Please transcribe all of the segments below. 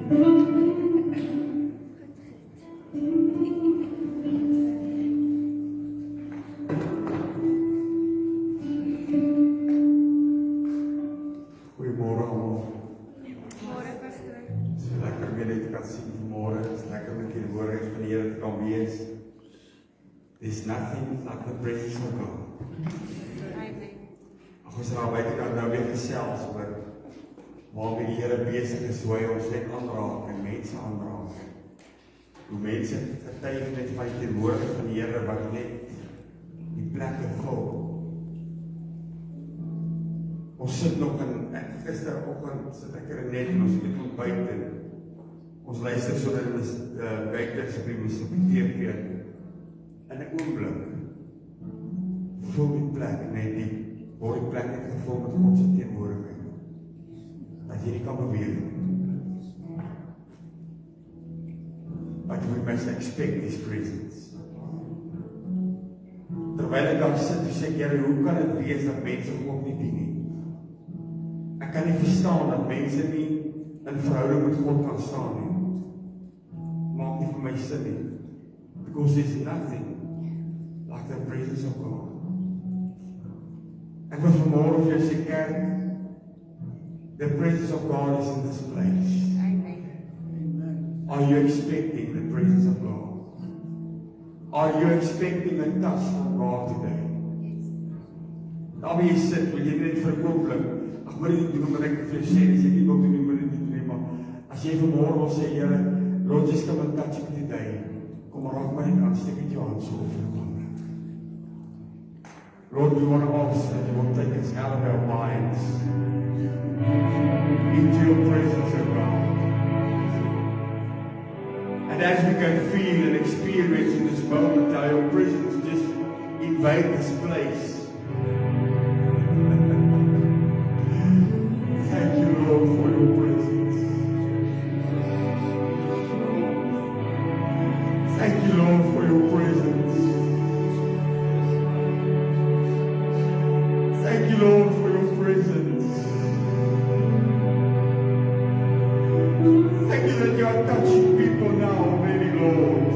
Goeiemôre almal. Môre, pastoor. So lekker om julle te kan sien vanmôre. Dit is lekker om met die woord van die Here te kan wees. There's nothing like the presence of God. Amen. Ons raak baie dan nou weer gesels oor waarmee die Here besig is, hoe hy ons net aanraak en mense aanraak. Hoe mense getuig net van die teenwoordigheid van die Here wat net die plekke vul. Ons sit nog in, gisteroggend sit ek net en ons het ontbyt en ons luister so dat ons wekeliks op die TV in 'n oomblik voel die plek net word die plek net gevul met God se teenwoordigheid. Dat jy nie kan beweeg nie. But we must expect His presence. Terwyl ek daar sit, sê ek, Here, hoe kan dit wees dat mense God nie dien nie? Ek kan nie verstaan dat mense nie in verhouding met God kan staan nie. Maak nie vir my sin nie. Because there's nothing like the presence of God. Ek wil vanmôre vir jou sê, kerk, the presence of God is in this place. Amen. Are you expecting the presence of God? Are you expecting a touch from God today? Daar waar jy sit, wil jy net vir 'n oomblik, ag maar nie doen wat ek vir jou sê, as jy nie wil doen, moet jy nie doen, maar as jy vanmôre wil sê, Here, Lord, just come and touch me today. Kom maar raak my net aan, steek met jou hand so vir 'n oomblik. Lord, we want to ask that you will take us out of our minds into your presence, O God. And as we can feel and experience in this moment how your presence just invade this place. Thank you, Lord, for your presence. Thank you, Lord, for your presence. Thank you, Lord, for your presence. Thank you that you are touching people now already, Lord.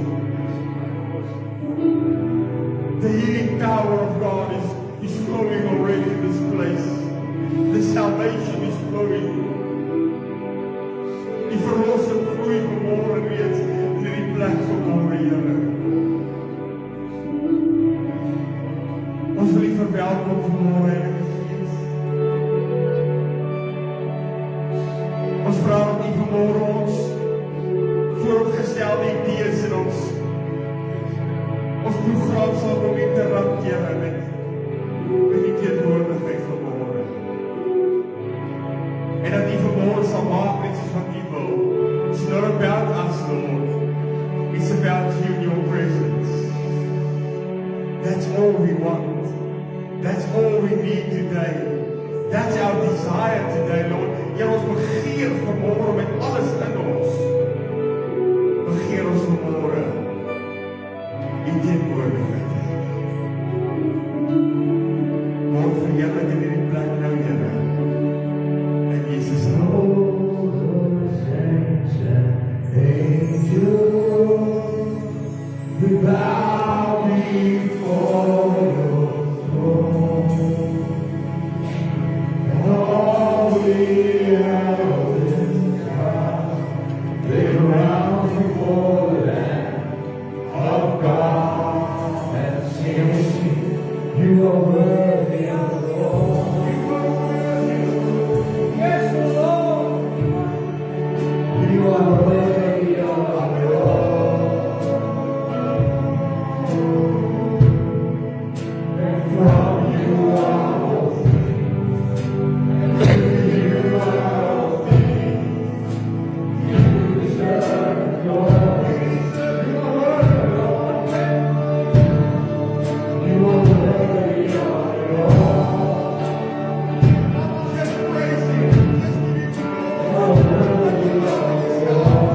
The healing power of God is flowing already in this place. The salvation is flowing. Die verlossing vloei vanmôre reeds in hierdie plek vanmôre, Here. Ons wil U verwelkom vanmôre, Heilige Gees. Ons vra dat U vanmôre ons vooropgestelde idees in ons program sal kom interrupt, Here, met die teenwoordigheid vanmôre. En dat U vanmôre sal maak net soos wat U wil. It's not about us, Lord. It's about You and Your presence. That's all we want. That's all we need today. That's our desire today, Lord. Here ons begeer vanmôre met alles in ons. Begeer ons vanmôre U teenwoordigheid. Word verheerlik in hierdie plek nou, Here. In Jesus naam. We bow before Your throne. All the elders bow, they bow before the Lamb of God and sing, You are worthy of the Lord. Yes, Lord. You are worthy of the Lord. And from You are all things, and to You are all things. You deserve glory. You are worthy, Lord. You are worthy of it all. Just praise Him. Just give Him glory. You are worthy of it all.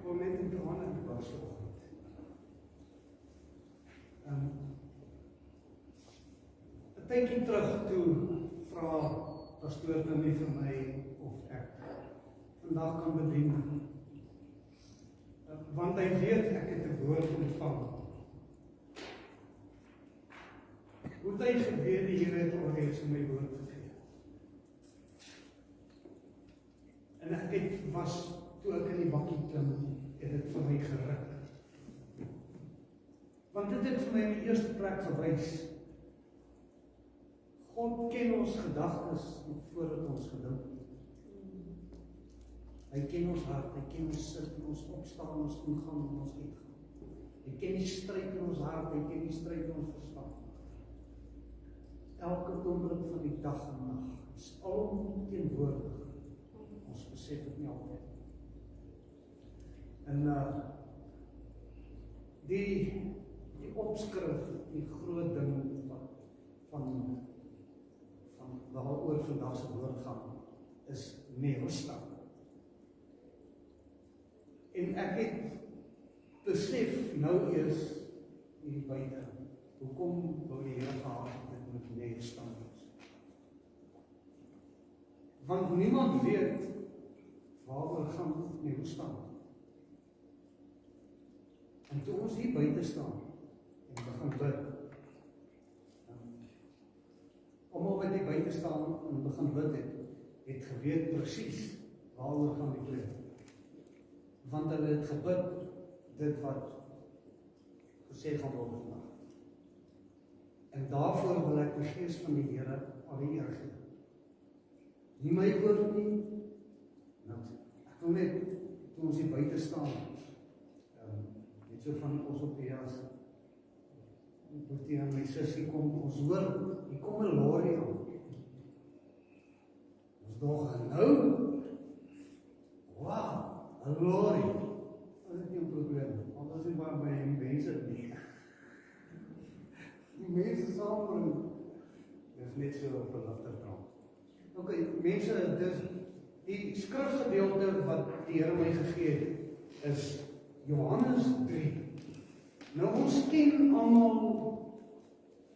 wil net in trane bars vanoggend. Een tydjie terug toe vra pastoor Timmy vir my of ek vandag kan bedien. Want hy weet ek het 'n woord ontvang. Hoe het hy geweet die Here het alreeds my woord gegee? En ek was, toe ek in die bakkie klim, het dit vir my geruk. Want dit het vir my in die eerste plek gewys, God ken ons gedagtes voordat ons gedink het. Hy ken ons hart, hy ken ons sit, ons opstaan, ons ingaan en ons uitgaan. Hy ken die stryd in ons hart, hy ken die stryd in ons verstand. Elke oomblik van die dag en nag is alomteenwoordig. Ons besef dit nie altyd. En die opskrif, die groot ding van waaroor vandag se woord gaan, is never stop. En ek het besef nou eers hier buite, hoekom wou die Here gehad het dit moet never stop wees. Want niemand weet waaroor gaan never stop. En toe ons hier buite staan en begin bid, almal wat hier buite staan en begin bid het geweet presies waaroor gaan die preek. Want hulle het gebid dit wat gesê gaan word vandag. En daarvoor wil ek die Gees van die Here al die eer gee. Nie my woord nie. Nou, ek wil net, toe ons hier buite staan, net so van ons op die jas, Boetie en my sussie kom, ons hoor, hier kom 'n lorry aan. Ons dog nou, wow, 'n lorry. Dat is nie 'n probleem, anders is maar by die mense nie. Die mense saambring, dit is net so op 'n ligter trant. Ok, mense, dis die skrifgedeelte wat die Here my gegee het, is Johannes 3. Nou ons ken almal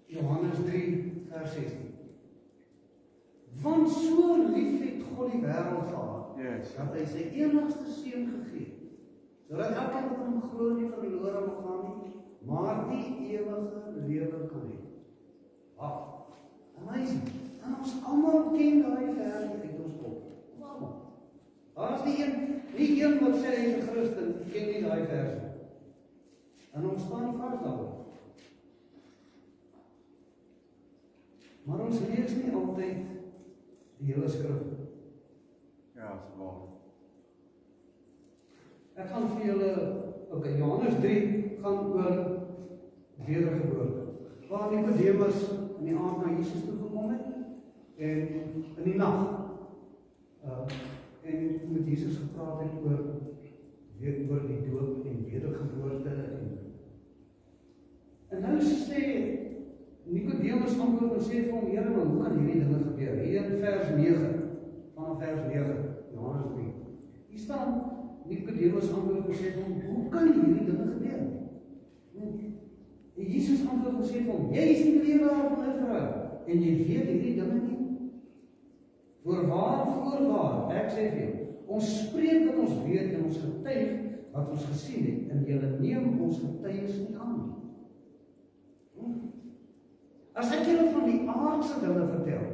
Johannes 3 vers 16. Want so lief het God die wêreld gehad, dat hy sy enigste seun gegee het, sodat elkeen wat hom glo nie verlore mag gaan nie, maar die ewige lewe kan hê. Wow, amazing. En ons almal ken daai vers uit ons kop. Daar is nie een wat sê hy is 'n Christen, ken nie daai vers nie. En ons staan vas daarop. Maar ons lees nie altyd die hele skrif. Ja, is waar. Ek gaan vir julle, Johannes 3 gaan oor wedergeboorte. Waar Nicodemus in die aand na Jesus toe gekom het, en in die nag, en met Jesus gepraat het oor die doop en wedergeboorte. En nou sê Nicodemus antwoord en sê vir hom, Here, maar hoe kan hierdie dinge gebeur? Hier in vers 9, vanaf vers 9, Johannes 3. Hier staan, Nicodemus antwoord en sê vir hom, hoe kan hierdie dinge gebeur? En Jesus antwoord en sê vir hom, jy is die leraar van Israel, en jy weet hierdie dinge nie? Voorwaar, ek sê vir jou, ons spreek wat ons weet en ons getuig wat ons gesien het, en julle neem ons getuies nie aan nie. As ek julle van die aardse dinge vertel,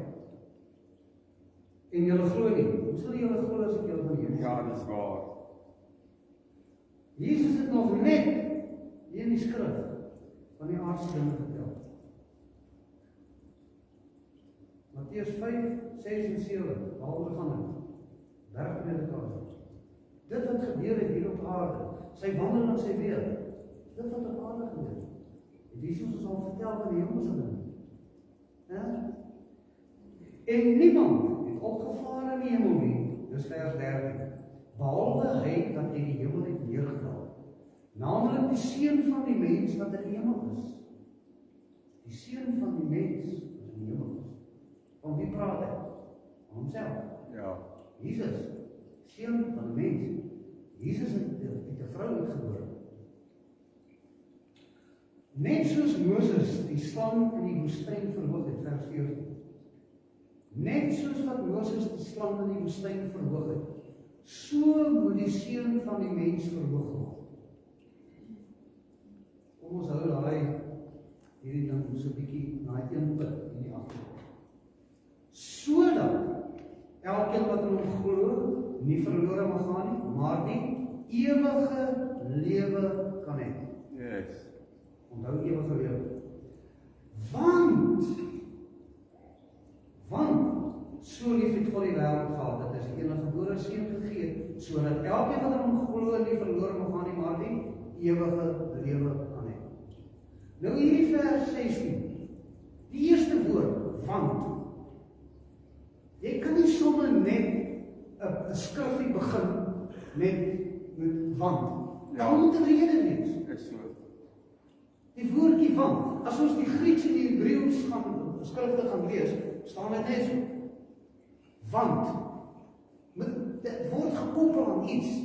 en julle glo nie, hoe sal julle glo as ek julle van hierdie? Ja, dis waar. Jesus het nog net hier in die skrif van die aardse dinge vertel. Matteus 5, 6 en 7, waaroor gaan dit? Bergpredikasie. Dit wat gebeur het hier op aarde, sy wandel en sy weer, dit wat op aarde gebeur het. Jesus ons al vertel van die hemelse dinge. En niemand het opgevaar in die hemel nie, dis vers 13, behalwe hy dat hy die hemel het neergedaal, naamlik die seun van die mens wat in die hemel is. Die seun van die mens wat in die hemel is. Van wie praat hy? Van homself. Ja. Jesus, seun van die mens. Jesus het 'n vrou uitgebore. Net soos Moses die slang in die woestyn verhoog het, vers 14. Net soos wat Moses die slang in die woestyn verhoog het, so moet die seun van die mens verhoog word. Kom ons hou hierdie ding so 'n bietjie na een punt in die agtergrond. Sodat elkeen wat in hom glo, nie verlore mag gaan nie, maar die ewige lewe kan hê. Yes. Onthou ewige lewe. Want so lief het God die wêreld gehad, dat hy sy enige gebore seun gegee het, sodat elkeen wat in hom glo nie verlore mag gaan nie, maar die ewige lewe kan hê. Nou hierdie vers 16, die eerste woord, want. Jy kan nie sommer net 'n skrifgie begin met want. Daar moet 'n rede wees. Is so. Die woordjie want, as ons die Grieks en die Hebreëus skrifte gaan lees, staan dit net so. Want, dit word gekoppel aan iets.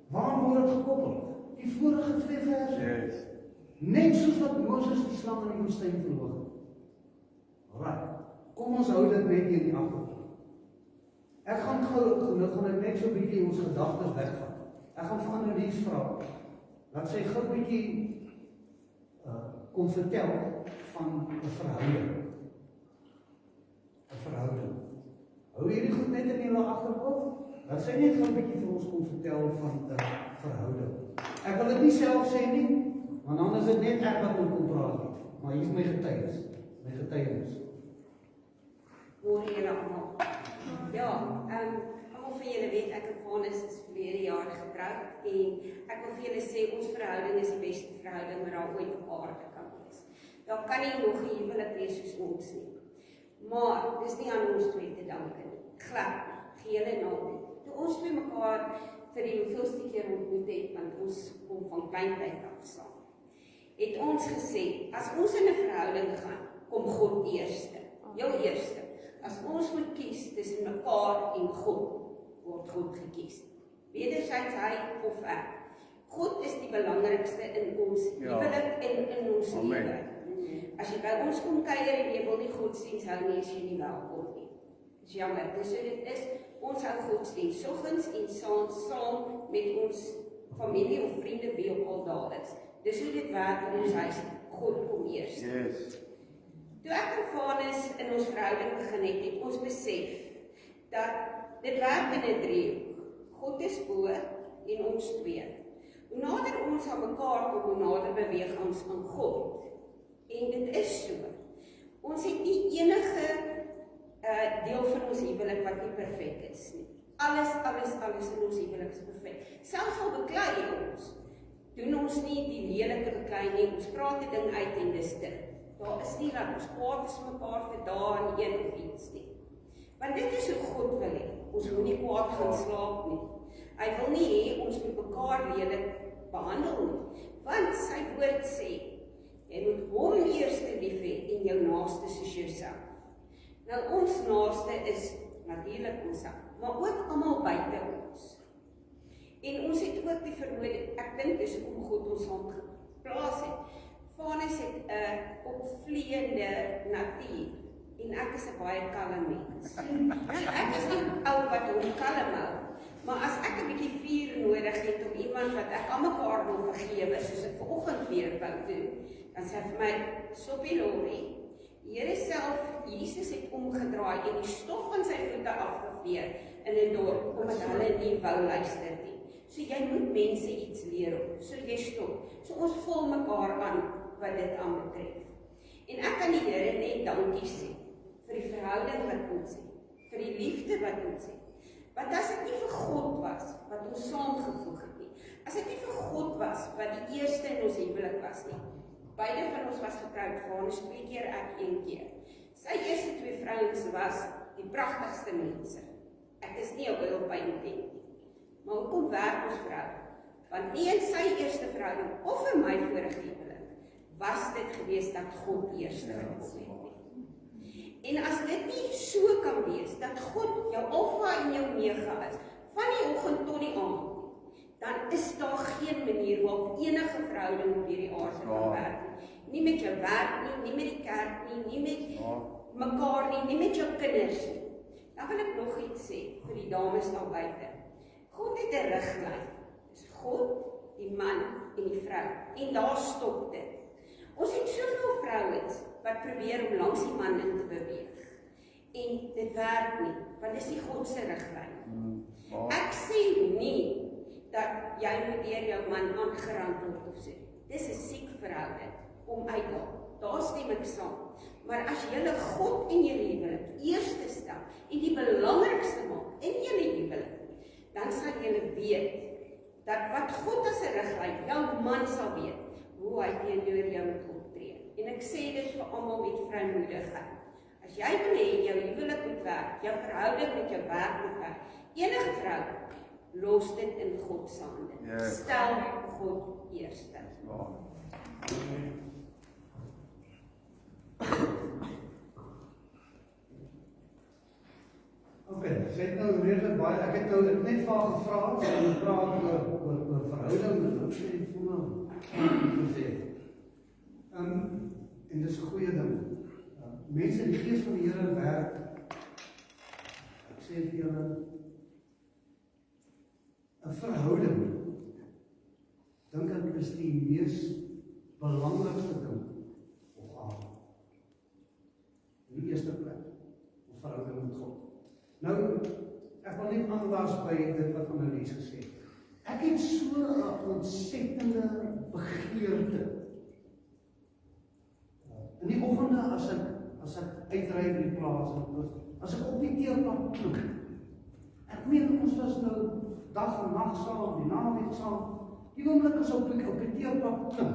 Waar word dit gekoppel? Die vorige 2 verse. Yes. Net soos wat Moses die slang in die woestyn verhoog het. Alright, kom ons hou dit net hier in die agtergrond. Ek gaan nou net so 'n bietjie ons gedagtes wegvat. Ek gaan vir Annelies vra, dat sy gou 'n bietjie kom vertel van 'n verhouding. 'n Verhouding. Hou hierdie goed net in julle agterkop, dat sy net gou 'n bietjie vir ons kom vertel van 'n verhouding. Ek wil dit nie self sê nie, want dan is dit net ek wat moet kom praat nie. Maar hier is my getuienis. Môre julle almal. Ja, almal van julle weet ek en Vanus is verlede jaar getroud en ek wil vir julle sê ons verhouding is die beste verhouding wat daar ooit op aarde kan wees. Daar kan nie nog 'n huwelik wees soos ons nie. Maar dis nie aan ons twee te danke nie. Glad, gehele naam. Toe ons twee mekaar vir die hoeveelste keer ontmoet het, want ons kom van kleintyd af saam, het ons gesê, as ons in 'n verhouding gaan, kom God eerste. Jou eerste. As ons moet kies tussen mekaar en God, word God gekies. Wederzijds hy of ek. God is die belangrikste in ons huwelik en in ons lewe. As jy by ons kom kuier en jy wil nie godsdiens hou nie, is jy nie welkom nie. Dis jammer, dis so dit is. Ons hou godsdiens soggens en saam met ons familie of vriende wie ook al daar is. Dis hoe dit werk in ons huis. God kom eers. Yes. Toe ek en Vanus in ons verhouding begin het ons besef dat dit werk in 'n driehoek. God is bo en ons twee. Hoe nader ons aan mekaar kom, hoe nader beweeg ons aan God. En dit is so. Ons het nie enige deel van ons huwelik wat nie perfek is nie. Alles in ons huwelik is perfek. Selfs al beklei ons, doen ons nie die lelike beklei nie, ons praat die ding uit en dis dit. Daar is nie dat ons kwaad is mekaar vir dae en een of iets nie. Want dit is hoe God wil hê. Ons moet nie kwaad gaan slaap nie. Hy wil nie hê ons moet mekaar lelik behandel nie. Want sy woord sê, jy moet hom eers lief hê en jou naaste soos jouself. Nou ons naaste is natuurlik onsself, maar ook almal buite ons. En ons het ook die verhoede, ek dink dis hoekom God ons saam geplaas het. Vanus het 'n opvleiende natuur en ek is 'n baie kalme mens. Ek is nie ou wat hom kalm hou, maar as ek 'n bietjie vuur nodig het om iemand wat ek aan mekaar wil vergewe, soos ek vanoggend weer wou doen, dan sê hy vir my, "Soppie Lori, die Here self, Jesus het omgedraai en die stof van sy voete afgeveer in 'n dorp omdat hulle nie wou luister nie. So jy moet mense iets leer op. So jy stop. So ons vul mekaar aan wat dit aanbetref. En ek kan die Here net dankie sê vir die verhouding wat ons het, vir die liefde wat ons het. Want as dit nie vir God was wat ons saamgevoeg het nie, as dit nie vir God was wat die eerste in ons huwelik was nie, beide van ons was getroud, Vanus 2 keer, ek 1 keer. Sy eerste 2 vrouens was die pragtigste mense. Ek is nie 'n oilpainting nie. Maar hoekom werk ons vrou? Want nie in sy eerste verhouding of in my vorige huwelik was dit gewees dat God eerste gekom het nie. En as dit nie so kan wees dat God jou alfa en jou omega is van die oggend tot die aand, is daar geen manier waarop enige verhouding op hierdie aarde kan werk nie. Nie met jou werk nie, nie met die kerk nie, nie met mekaar nie, nie met jou kinders nie. Dan wil ek nog iets sê vir die dames daar buite. God het 'n riglyn. Dis God, die man en die vrou. En daar stop dit. Ons het soveel vrouens wat probeer om langs die man in te beweeg. En dit werk nie, want dis nie God se riglyn. Ek sê nie dat jy moet deur jou man aangerand word of so. Dis 'n siek verhouding om uit daar stem ek saam. Maar as julle God en julle huwelik eerste stel en die belangrikste maak in julle huwelik, dan sal julle weet dat wat God as 'n riglyn, jou man sal weet hoe hy teenoor jou moet optree. En ek sê dit vir almal met vrymoedigheid. As jy wil hê jou huwelik moet werk, jou verhouding met jou werk moet werk, enige vrou, los dit in God se hande. Stel God eerste. Sy het nou redelik baie, ek het nou net vir haar gevra, sy het gepraat oor verhouding, en dan sê ek vir my gesê. En dis 'n goeie ding. Mense, die gees van die Here werk. Ek sê vir julle, 'n verhouding, dink ek is die mees belangrikste ding op aarde. In die eerste plek, 'n verhouding met God. Nou, ek wil net aanwas by dit wat Annelies gesê het. Ek het so 'n ontsettende begeerte. In die oggende as ek uitry in die plaas, as ek op die teerpad klim. Ek meen ons was nou dag en nag saam, die naweek saam. Die oomblik as op die teerpad klim.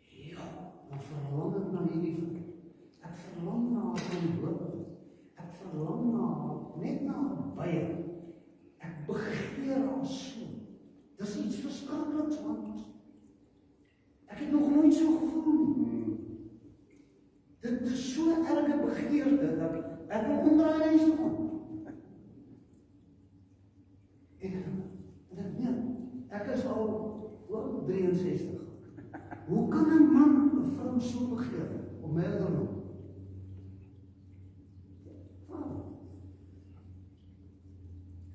Ja, dan verlang ek na hierdie. Ek verlang na hoop. Ek verlang net na baie. Ek begeer haar so. Dis iets verskrikliks, want ek het nog nooit so gevoel nie. Dit is so erge begeerte dat ek wil omdraai en so gaan. Ek is al 63. Hoe kan 'n man 'n vrou so begeer? Om my te doen.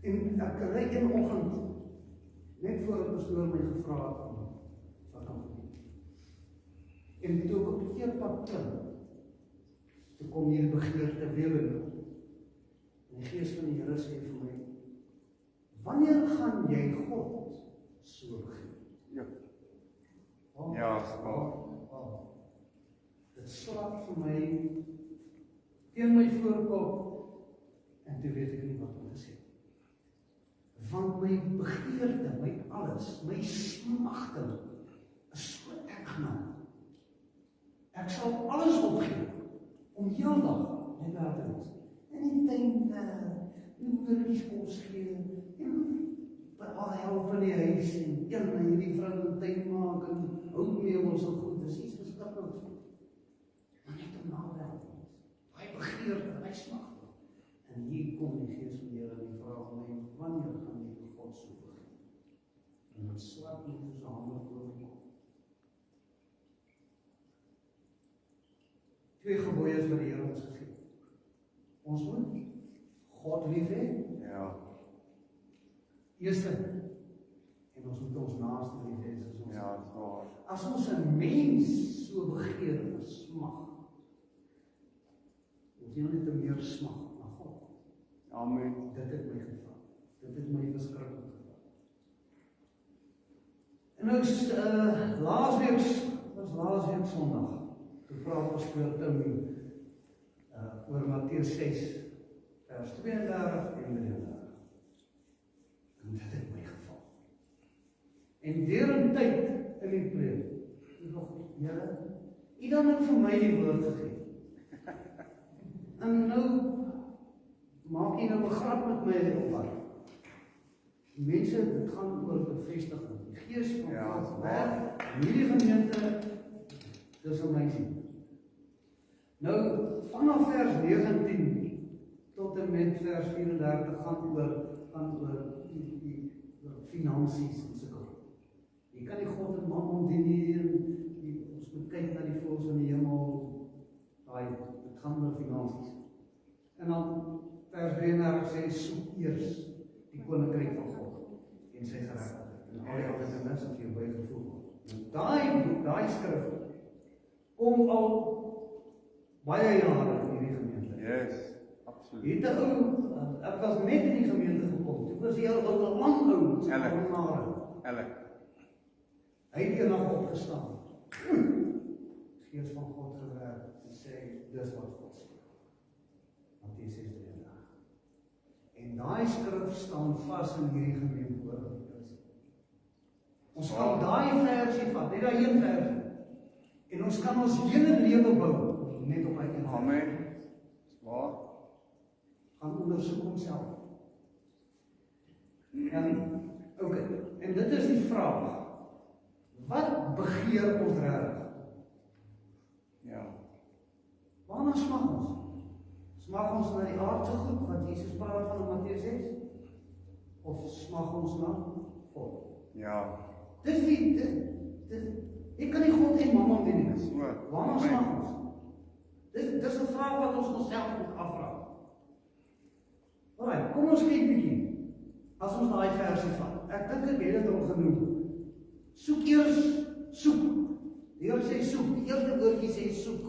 En ek ry een oggend, net voor die pastoor my gevra het wat dan gebeur. En toe ek op die teerpad klim, toe kom hierdie begeerte weer in. En die gees van die Here sê vir my, wanneer gaan jy God so begeer? Ja, dit slaap vir my teen my voorkop en toe weet ek nie wat om te sê. Want my begeerte, my alles, my smagting is so erg. Ek sal alles opgee om heeldag net daar te wees. En die tuin, die moedertjies kos gee, en al help in die huis, en hierdie vrou in tuin maak, en houtmeubels en goed, dis iets beskikbaars. Maar net om nader te wees. Hy begeerte, hy smagting. En hier kom die gees van die Here en die vraag my, wanneer gaan jy God so begeer? En dan slap jy soos 'n hande voor die kop. 2 gebooie wat die Here ons gegee het. Ons moet God lief hê. Ja. Eerste, en ons moet ons naaste lief hê soos ons. Ja, dis waar. As ons 'n mens so begeer en smag, ons nie net meer smag na God. Amen. Dit het my gevang. Dit het my verskriklik gevang. En nou laasweek Sondag, toe praat pastoor Tim oor Matteus 6, vers 32 en 33. En dit het my gevang. En deurentyd in die preek, nog, Here, U dan ook vir my die woord gegee. En nou maak jy nou 'n grap met my op wat. Mense, dit gaan oor bevestiging. Die gees van God werk in hierdie gemeente, dis amazing. Nou, vanaf vers 19 tot en met vers 34 gaan oor die finansies en sulke goed. Jy kan nie God en Mammon dien nie, ons moet kyk na die voëls in die hemel, dit gaan oor finansies. En dan vers 33 sê, soek eers die koninkryk van God en sy geregtigheid. En al die ander dinge sal vir jou bygevoeg word. En daai skrif kom al baie jare in hierdie gemeente. Yes, absoluut. Hier het 'n ou, ek was net in die gemeente gekom. Toe was die ou al lang oud, so Elk. jare. Hy het eendag opgestaan. Die Gees van God gewerk en sê, dis wat God sê. Matteus 6:33. En daai skrif staan vas in hierdie gemeente hoor. Ons kan daai versie vat, net daai een versie. En ons kan ons hele lewe bou net op daai een versie. Amen. Waar? Gaan ondersoek homself. En dit is die vraag. Wat begeer ons regtig? Ja. Waarna smag ons? Smag ons na die aardse goed wat Jesus praat van in Matteus 6? Of smag ons na God? Ja. Dis ek kan nie God en Mammon dien nie. So. Waarna Amen. smag ons? Dis 'n vraag wat ons onsself moet afvra. Alraai, kom ons kyk bietjie. As ons daai versie vat. Ek dink ek het dit al genoem. Soek eers, soek. Die Here sê soek. Die eerste woordjie sê soek.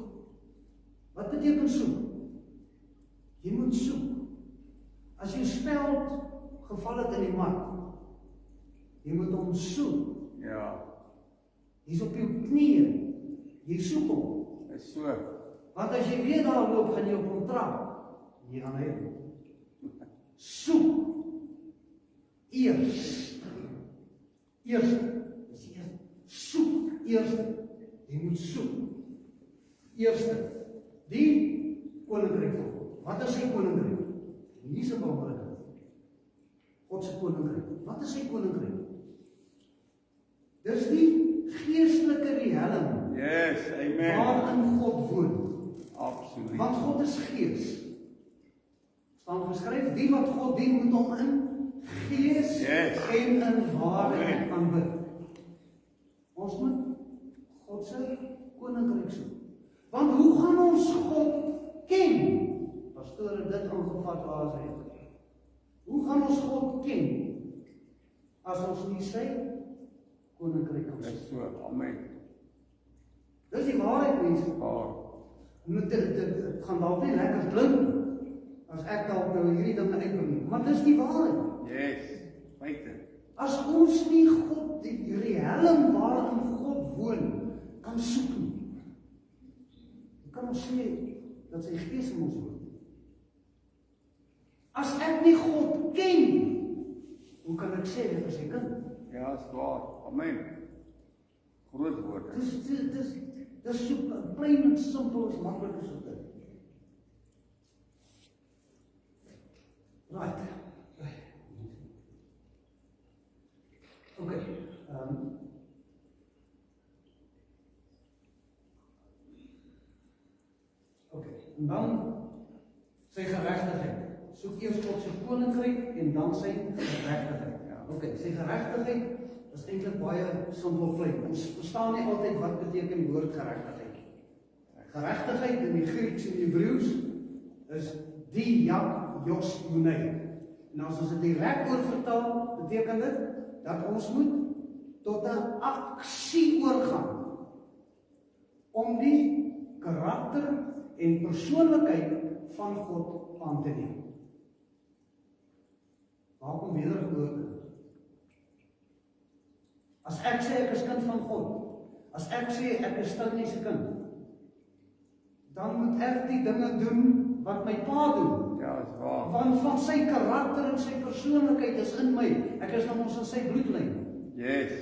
Wat beteken soek? Jy moet soek. As jy speld geval het in die mat, jy moet hom soek. Ja. Jy's op jou knieë. Jy soek hom. Is so. Want as jy weer daar loop, gaan jy op hom trap. Jy gaan hy. Soek. Eers. Soek eers. Jy moet soek. Eerste. Die koninkryk van God. Wat is sy koninkryk? Nie se belangrikheid. God se koninkryk. Wat is sy koninkryk? Dis die geestelike riekelm Yes, amen. waarin God woon. Absoluut. Want God is gees. Staan geskryf, die wat God dien moet hom in gees Yes. en in waarheid Amen. aanbid. Ons moet God se koninkryk soek. Want hoe gaan ons God ken? Pastoor het dit aangevat waar hy. Hoe gaan ons God ken as ons nie sy koninkryk kan soek? Is so. Amen. Dis die waarheid, mense. Waar? Dit gaan dalk nie lekker klink as ek dalk nou hierdie dinge uitbring, maar dis die waarheid. Yes. Feite. As ons nie God, die riekelm waarin God woon, kan soek nie, dan kan ons sê dat sy gees in ons woon. As ek nie God ken nie, hoe kan ek sê dit is sy kind? Ja, is waar. Amen. Groot woorde. Dis so plain en simpel as maklik as dit. Right. Okay. Okay. En dan sy geregtigheid. Soek eers God se koninkryk en dan sy geregtigheid. Ja. Okay, sy geregtigheid is eintlik baie simpel klein. Ons verstaan nie altyd wat beteken die woord geregtigheid nie. Geregtigheid in die Grieks en die Hebreëus is diakos junei. En as ons dit direk oorvertaal, beteken dit dat ons moet tot 'n aksie oorgaan om die karakter en persoonlikheid van God aan te neem. Waar kom wedergeboorte? As ek sê ek is kind van God, as ek sê ek is Stanley se kind, dan moet ek die dinge doen wat my pa doen. Ja, is waar. Want van sy karakter en sy persoonlikheid is in my. Ek is nou mos in sy bloedlyn. Yes.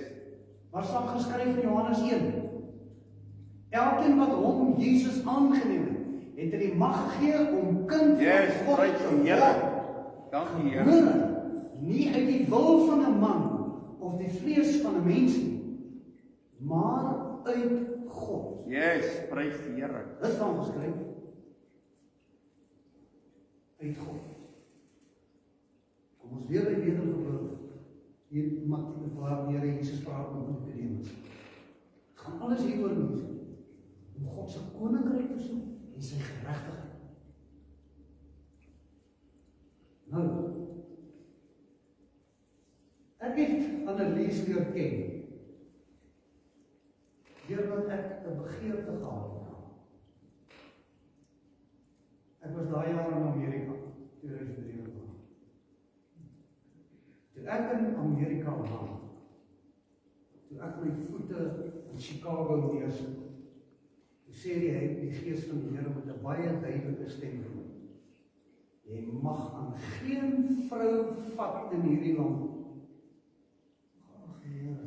Waar staan geskryf in Johannes 1? Elkeen wat hom Jesus aangeneem het hy die mag gegee om kind Yes, van God prys te die Here. word. Dankie, Here. Gebore, nie uit die wil van 'n man of die vlees van 'n mens nie, maar uit God. Yes, prys die Here. Dit staan geskryf. Uit God. Kom ons weer by wedergeboorte. Hier alles hieroor mense, om God se koninkryk te soek en sy geregtigheid. Nou, ek het Annelies leer ken, deurdat ek 'n begeerte gehad het. Ek was daai jaar in Amerika, 2003. Toe ek in Amerika land, toe ek my voete in Chicago neersit, toe sê die Gees van die Here met 'n baie duidelike stem vir my: jy mag aan geen vrou vat in hierdie land. Ag Here.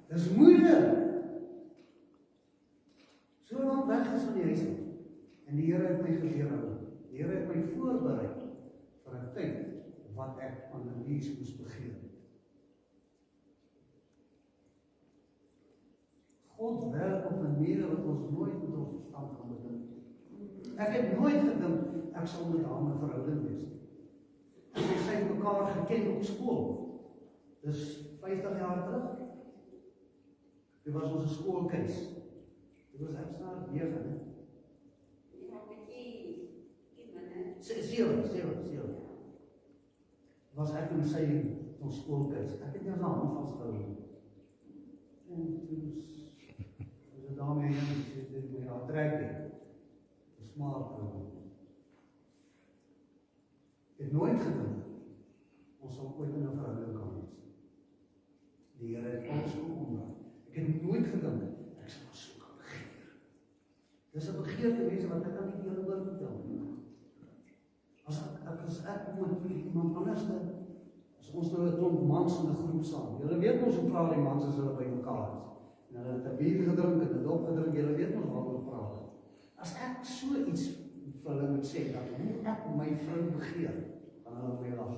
Dis moeilik. So lank weg is van die huis af. En die Here het my weerhou. Die Here het my voorberei vir 'n tyd wat ek aan Annelies moes begeer. God werk op maniere wat ons nooit met ons verstand kan bedink. Ek het nooit gedink ek sal met haar 'n verhouding wees. Ons het mekaar geken op skool. Dis 50 jaar terug. Dit was ons skoolkeis. Dit was ek staan 9, né? Ja, bietjie minder. 7. Was ek en sy ons skoolkeis. Ek het nie aan haar hand vasgehou nie. En toe was dit daarmee dit met haar trek. Dis maar ek het nooit gedink ons sal ooit in 'n verhouding kan wees. Die Here het ons gekom. Ek het nooit gedink ek sal so kan begeer. Dis 'n begeerte mense wat ek kan nie vir julle oor vertel nie. As ek moet vir iemand anders as ons nou 'n klomp mans in 'n groep saam. Julle weet ons hoe praat die mans as hulle by mekaar is. En hulle het 'n bier gedrink en 'n dop gedrink. Julle weet ons waaroor praat. As ek so iets vir hulle moet sê dat hoe ek my vrou begeer, dan hulle my lag.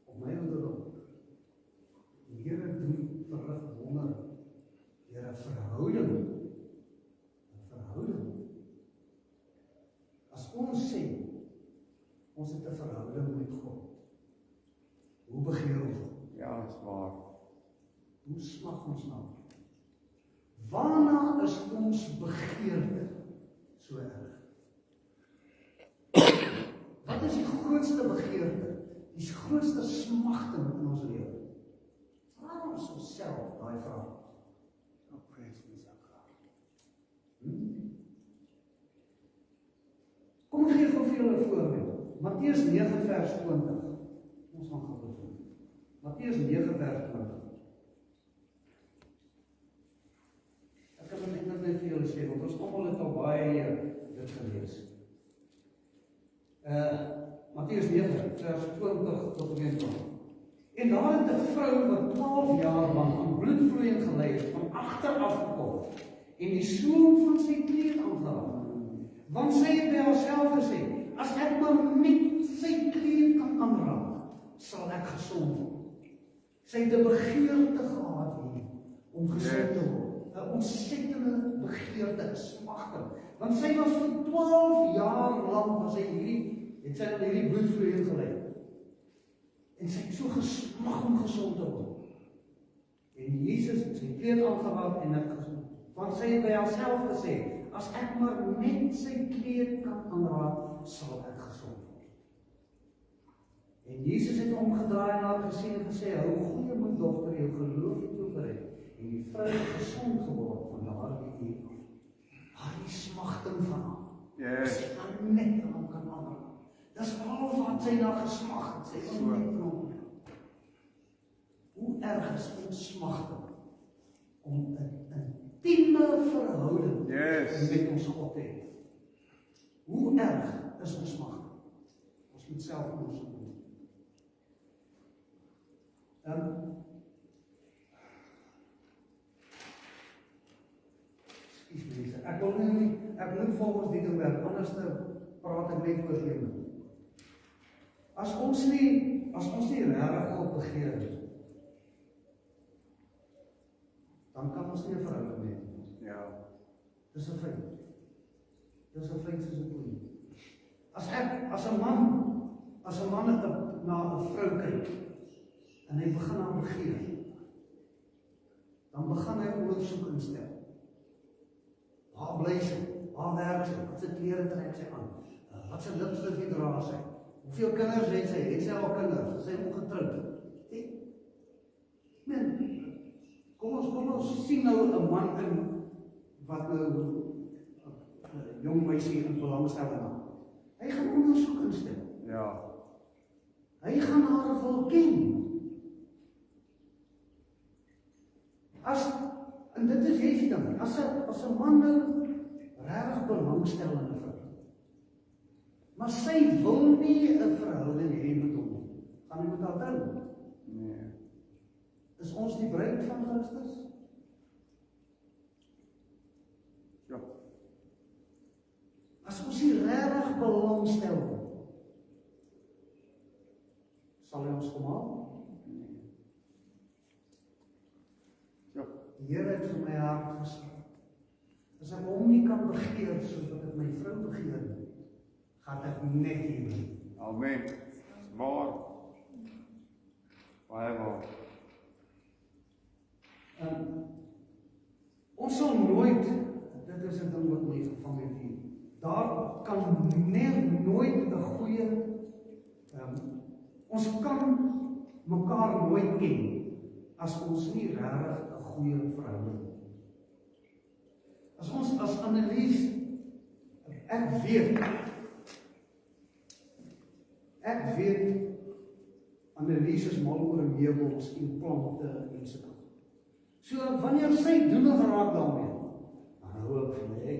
Op my ouderdom. Die Here doen verrig wonder deur 'n verhouding. 'n Verhouding. As ons sê ons het 'n verhouding met God, hoe begeer ons? Ja, dis waar. Hoe smag ons na? Waarna is ons begeerte so erg? Wat is die grootste begeerte? Die grootste smagting in ons lewe? Vra ons onsself daai vraag. Kom ek gee gou vir julle 'n voorbeeld. Matteus 9 vers 20. Ons gaan gou doen. Matteus 9 vers 20. Ek kan net vir julle sê, want ons almal het al baie dit gelees. Matteus 9 vers 20 tot 21. En daar het 'n vrou wat 12 jaar lank aan bloedvloeiing gely het, van agter afgekom en die soem van sy kleed aangeraak. Want sy het by haarself gesê, as ek maar net sy kleed kan aanraak, sal ek gesond word. Sy het 'n begeerte gehad hier om gesond te word. 'n Ontsettende begeerte, 'n smagting. Want sy was vir 12 jaar lank was sy het sy aan hierdie bloedvloeiing gely. En sy het so gesmag om gesond te word. En Jesus het sy kleed aangeraak en het gesond. Want sy het by haarself gesê, as ek maar net sy kleed kan aanraak, sal ek gesond word. En Jesus het omgedraai en haar gesê, hou goeie my dogter, jou geloof het jou gered. En die vrou het gesond geword van daardie uur af. Daardie smagting van haar. Yes. Sy kan net aan hom kan aanraak. Dis al wat sy na gesmag het. Sy kan net aan hom. Hoe erg is ons smagting om 'n intieme verhouding met ons God te hê? Hoe erg is ons smagting? Ons moet self in ons doen. Ek wil nie volgens die ding werk, anders praat ek net oor lewe. As ons nie regtig God begeer nie, dan kan ons nie 'n verhouding hê nie. Ja. Dis 'n feit. Dis 'n feit soos 'n koei. As 'n man na 'n vrou kyk en hy begin haar begeer, dan begin hy ondersoek instel. Waar bly sy? Waar werk sy? Wat se klere trek sy aan? Wat se lipstif dra sy? Hoeveel kinders het sy? Het sy al kinders? Is sy ongetroud? Kom ons sien nou 'n man in wat nou 'n jong meisie in belangstel in haar. Hy gaan ondersoek instel. Ja. Hy gaan haar wil ken. En dit is jy dan, as 'n man nou regtig belangstel in 'n vrou, maar sy wil nie 'n verhouding hê met hom nie, gaan hy met haar trou? Nee. Is ons die bruid van Christus? Ja. As ons nie regtig belangstel, sal hy ons kom haal? Ja. Die Here het vir my hart gespreek. As ek hom nie kan begeer soos wat ek my vrou begeer nie, gaan ek net hier bly. Amen. Waar? Baie waar. Ons sal nooit, dit is 'n ding wat my gevang het hier, daar kan nooit 'n goeie, ons kan mekaar nooit ken, as ons nie regtig 'n goeie verhouding het. As Annelies, ek weet, Annelies is mal oor meubels en plante en so. So wanneer sy doenig raak daarmee, dan hou ek van my.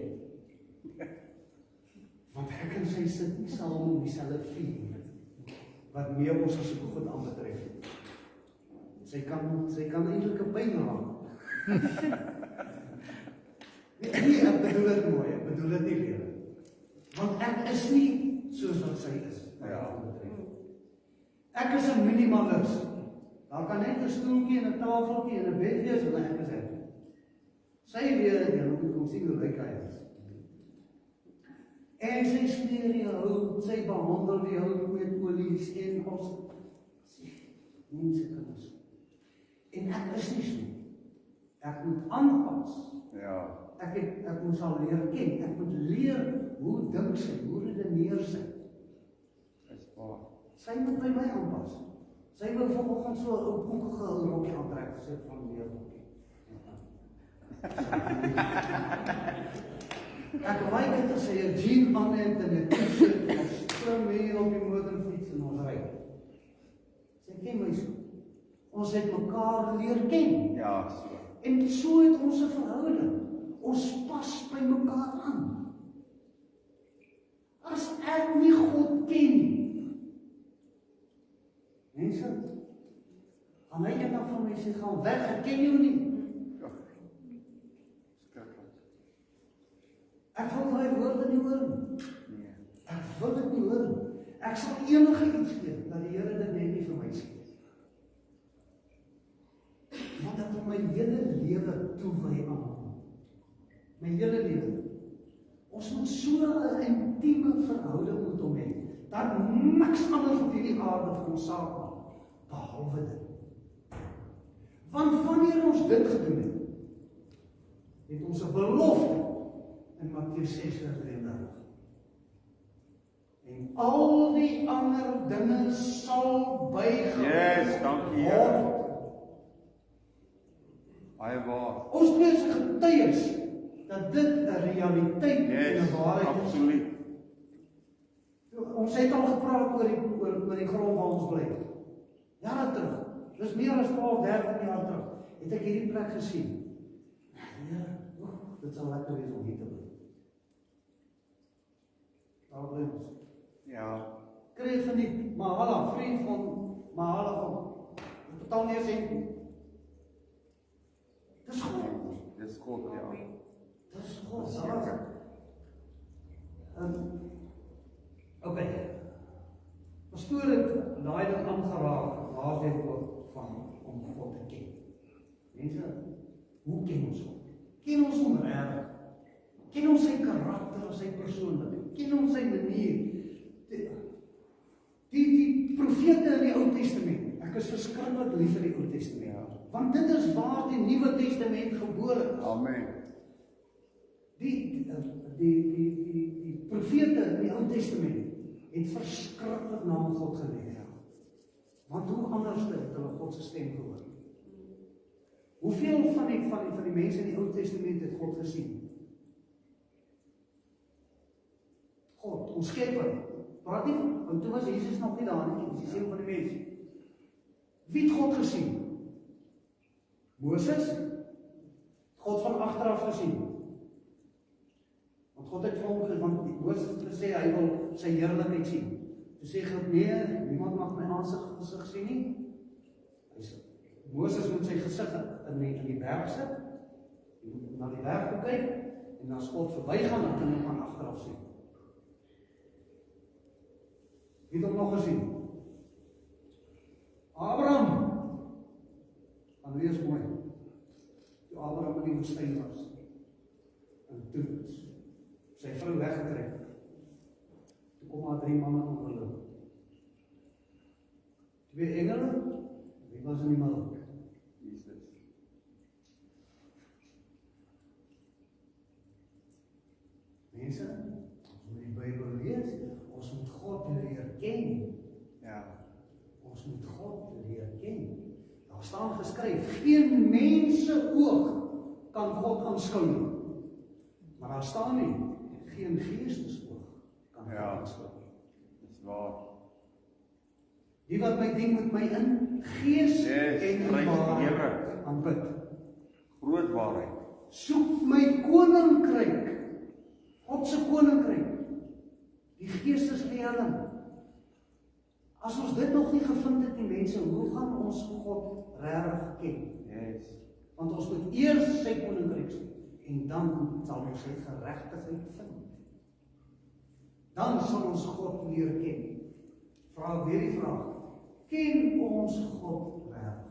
Want ek en sy sit nie saam in dieselfde vuur wat meubels en so goed aanbetref. Sy kan eintlik 'n pyn raak. Nee, ek bedoel dit mooi, ek bedoel dit nie lelik. Want ek is nie soos wat sy is. Ja. Ek is 'n minimalist. Daar kan net 'n stoeltjie en 'n tafeltjie en 'n bed wees en ek is happy. Sy weet, jy moet kom sien hoe lyk hy is. En sy smeer die hout, sy behandel die hout met olies en ons mense kan ons. En ek is nie so. Ek moet aanpas. Ja. Ek moet al leer ken. Ek moet leer hoe dink sy, hoe redeneer sy. Is waar. Sy moet by my aanpas. Sy wil vanoggend so 'n ou koekige ou rokkie aantrek, gesê van meer rokkie. Ek like dit as sy 'n jean aan het en 'n T-shirt en spring hier op die motorfiets en ons ry. Sy ken my so. Ons het mekaar leer ken. Ja, so. En so het ons 'n verhouding. Ons pas by mekaar aan. As ek nie God ken nie, mense, gaan hy eendag van my sê, gaan weg, ek ken jou nie. Ja. Skrikkelik. Ek wil daai woorde nie hoor nie. Nee. Ek wil dit nie hoor nie. Ek sal enige iets gee, dat die Here dit net nie vir my sê. Want ek wil my hele lewe toewy aan hom. My hele lewe. Ons moet so 'n intieme verhouding met hom hê, dat niks anders op hierdie aarde vir ons saak maak, behalwe dit. Want wanneer ons dit gedoen het ons 'n belofte in Matteus 6:33. En al die ander dinge sal bygevoeg Yes, dankie Here. Baie waar. Ons is getuies dat dit 'n realiteit en Yes, 'n waarheid is. absoluut. Ons het al gepraat oor die grond waar ons bly. Jare terug. Dis meer as 12, 13 jaar terug. Het ek hierdie plek gesien. Ja, dit sal lekker wees om hier te bly. Daar bly ons. Ja. Kry dit van die Mahala, vriend van Mahala van. Ons betaal nie 'n sent nie. Dis goed. Dis God, ja. Dis God. Okay. Pastoor het daai ding aangeraak, waar dit ook van om God te ken. Mense, hoe ken ons hom? Ken ons hom regtig? Ken ons sy karakter of sy persoonlikheid? Ken ons sy manier? Die profete in is verskriklik lief vir die Ou Testament. Want dit is waar die Nuwe Testament gebore is. Amen. Die profete in die Ou Testament het verskriklik na God geleef. Want hoe anders het hulle God se stem gehoor? Hoeveel van die mense in die Ou Testament het God gesien? God, ons skepper. Praat nie, want toe was Jesus nog nie daar nie, dis die seun van die mens. Wie het God gesien? Moses? God van agteraf gesien. Want God het vir hom gesê, want Moses het gesê hy wil sy heerlikheid sien. Toe sê God, nee, niemand mag my gesig sien nie. Hy sê, Moses moet sy gesig in die berg sit, na die berg toe kyk, en as God verbygaan, dan kan hy van agteraf sien. Wie het hom nog gesien? Abraham. Gaan lees mooi. Toe Abraham in die woestyn was, en toe sy vrou weggetrek. Toe kom daar 3 manne onder hulle. 2 engele, wie was in die middel? Jesus. Mense, ons moet die Bybel lees, ons moet God leer ken. Ja. Ons moet God leer ken. Daar staan geskryf, geen mense oog kan God aanskou nie. Maar daar staan nie, geen geestesoog kan God aanskou nie. Dis waar. Die wat my dien moet my in gees en in waarheid aanbid. Groot waarheid. Soek my koninkryk, God se koninkryk, die geestesleerling. As ons dit nog nie gevind het, die mense, hoe gaan ons God regtig ken? Yes. Want ons moet eers sy koninkryk soek, en dan sal ons sy geregtigheid vind. Dan sal ons God leer ken. Vra weer die vraag, ken ons God regtig?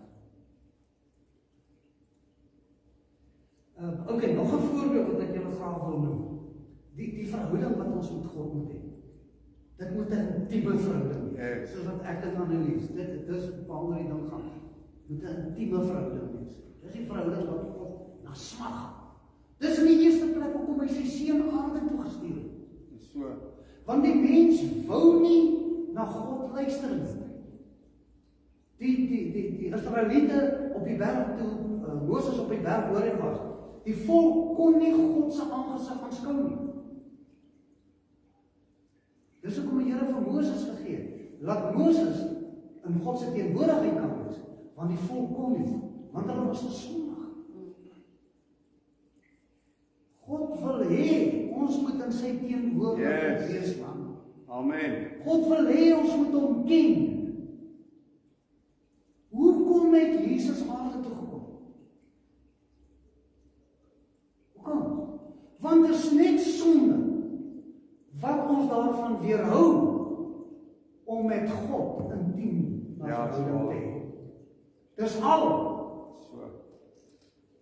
Okay, nog 'n voorbeeld wat ek julle graag wil noem. Die verhouding wat ons met God moet hê. Dit moet 'n intieme verhouding wees. Soos wat ek dit nou lees. Dit is waaroor die ding gaan. Moet 'n intieme verhouding wees. Dis die verhouding wat God na smag. Dis in die eerste plek hoekom hy sy seun aarde toe gestuur het. Dis so. Want die mens wou nie na God luister nie. Die Israeliete op die berg toe Moses op die berg Horeb was, die volk kon nie God se aangesig aanskou nie. Dis hoekom die Here vir Moses gegee het, laat Moses in God se teenwoordigheid kan wees, want die volk kon nie, want hulle was sondig. God wil hê ons moet in sy teenwoordigheid wees, man. Amen. God wil hê ons moet hom ken. Hoekom het Jesus aarde toe gekom? Hoekom? Want dit is net sonde wat ons daarvan weerhou om met God intiem verhouding te hê. Dis al. So.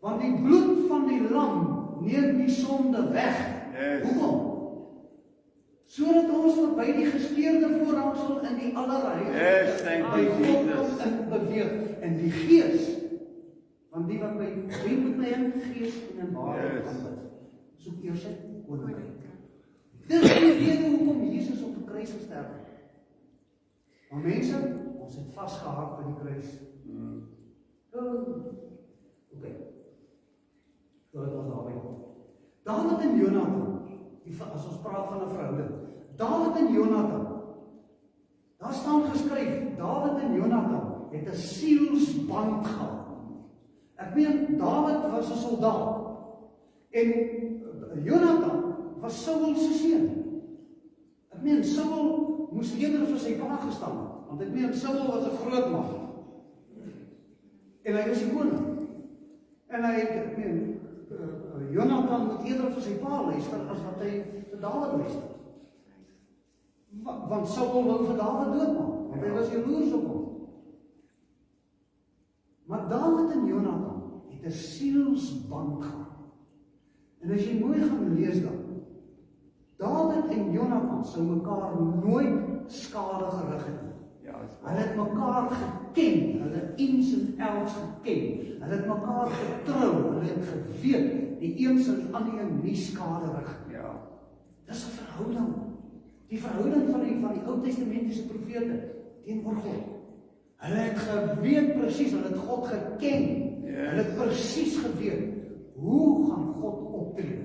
Want die bloed van die lam neem die sonde weg. Yes. Hoekom? Sodat ons verby die geskeurde voorhangsel in die allerheiligste by God kom in beweeg. En die Gees, want die wat wie moet my in gees en in waarheid aanbid. Soek eers sy koninkryk. Dis die rede hoekom Jesus op die kruis gesterf het. Maar mense, ons het vasgehak by die kruis. Okay. So dit was daarby kom. Dawid en Jonathan, as ons praat van 'n verhouding, Dawid en Jonathan, daar staan geskryf, Dawid en Jonathan het 'n sielsband gehad. Ek meen, Dawid was 'n soldaat, en Jonathan was Saul se seun. Ek meen, Saul moes eerder vir sy pa gestaan het, want ek meen, Saul was 'n groot man, en hy was die koning, en hy het, ek meen, Jonathan moet eerder vir sy pa luister, as wat hy vir Dawid luister. Want Saul wou vir Dawid doodmaak, want hy was jaloers op hom. Maar Dawid en Jonathan het 'n sielsband gehad. En as jy mooi gaan lees dan, Dawid en Jonathan sou mekaar nooit skade gerig het nie. Ja, dis Hulle het mekaar geken, hulle het ins en outs geken, hulle het mekaar getrou, hulle het geweet, die een sal die ander een nie skaderig. Ja. Dis 'n verhouding. Die verhouding van die Ou Testamentiese profete teenoor God. Hulle het geweet presies, hulle het God geken. Yes. Hulle het presies geweet, hoe gaan God optree?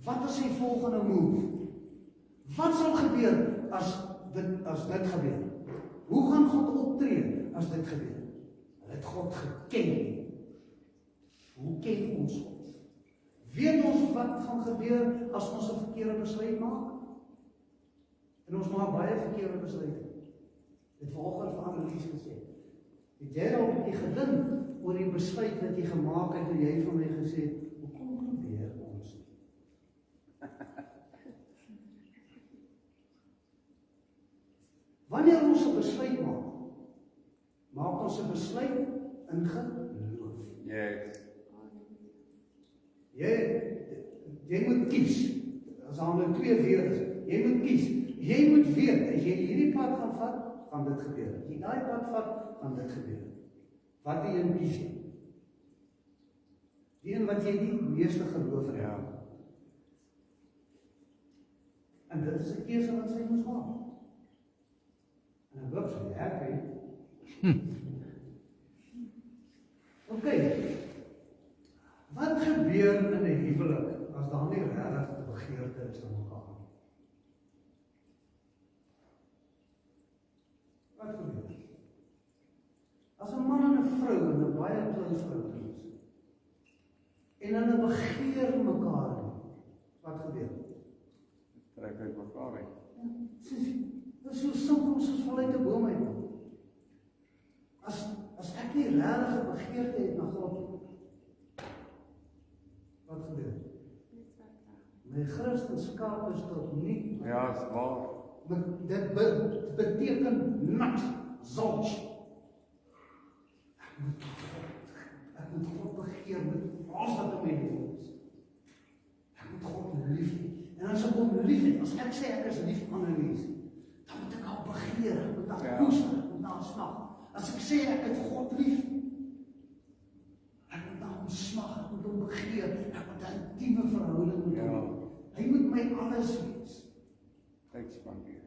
Wat is sy volgende move? Wat sal gebeur as dit gebeur? Hoe gaan God optree as dit gebeur? Hulle het God geken. Hoe ken ons God? Weet ons wat gaan gebeur as ons 'n verkeerde besluit maak? En ons maak baie verkeerde besluite. Dit vanoggend vir Annelies gesê. Het jy al 'n bietjie gedink oor die besluit wat jy gemaak het toe jy vir my gesê het, hoekom probeer ons nie? Wanneer ons 'n besluit maak, maak ons 'n besluit in geloof. Yes. Jy moet kies. As daar nou 2 weer is, jy moet kies. Jy moet weet, as jy hierdie pad gaan vat, gaan dit gebeur. As jy daai pad vat, gaan dit gebeur. Wat die een kies jy? Die een wat jy die meeste geloof in. Ja. En dit is 'n keuse wat sy moes maak. En ek hoop sy happy. Okay. Wat gebeur in 'n huwelik as daar nie regtig 'n begeerte is na mekaar nie? Wat gebeur? As 'n man en 'n vrou in 'n baie close verhouding is en hulle begeer mekaar nie, wat gebeur? Trek uit mekaar uit. Dit is so simpel soos val uit 'n boom uit. As ek nie regtig 'n begeerte het na God, wat gebeur? My Christenskap is tot nie. Ja, is waar. Dit beteken niks. Zilch. Ek moet God begeer met alles wat in my lewe is. Ek moet God lief hê. En as ek hom lief het, as ek sê ek is lief vir Annelies, dan moet ek haar begeer, ek moet haar koester, ek moet haar smag. As ek sê ek het God lief, ek moet na hom smag, ek moet hom begeer, ek moet 'n intieme verhouding met hom. Hy moet my alles wees. Tyd spandeer.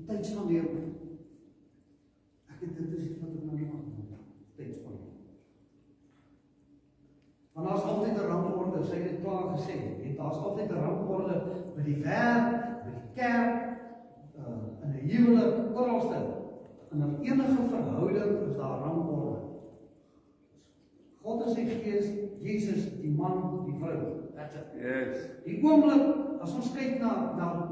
Tyd spandeer. Dit is iets wat ek nou maak. Tyd spandeer. Want daar's altyd 'n rangorde, sy het dit klaar gesê. Daar's altyd 'n rangorde by die werk, by die kerk, in 'n huwelik, oralste. In 'n enige verhouding is daar rangorde. God is die Gees, Jesus, die man, die vrou. That's it. Yes. Die oomblik, as ons kyk na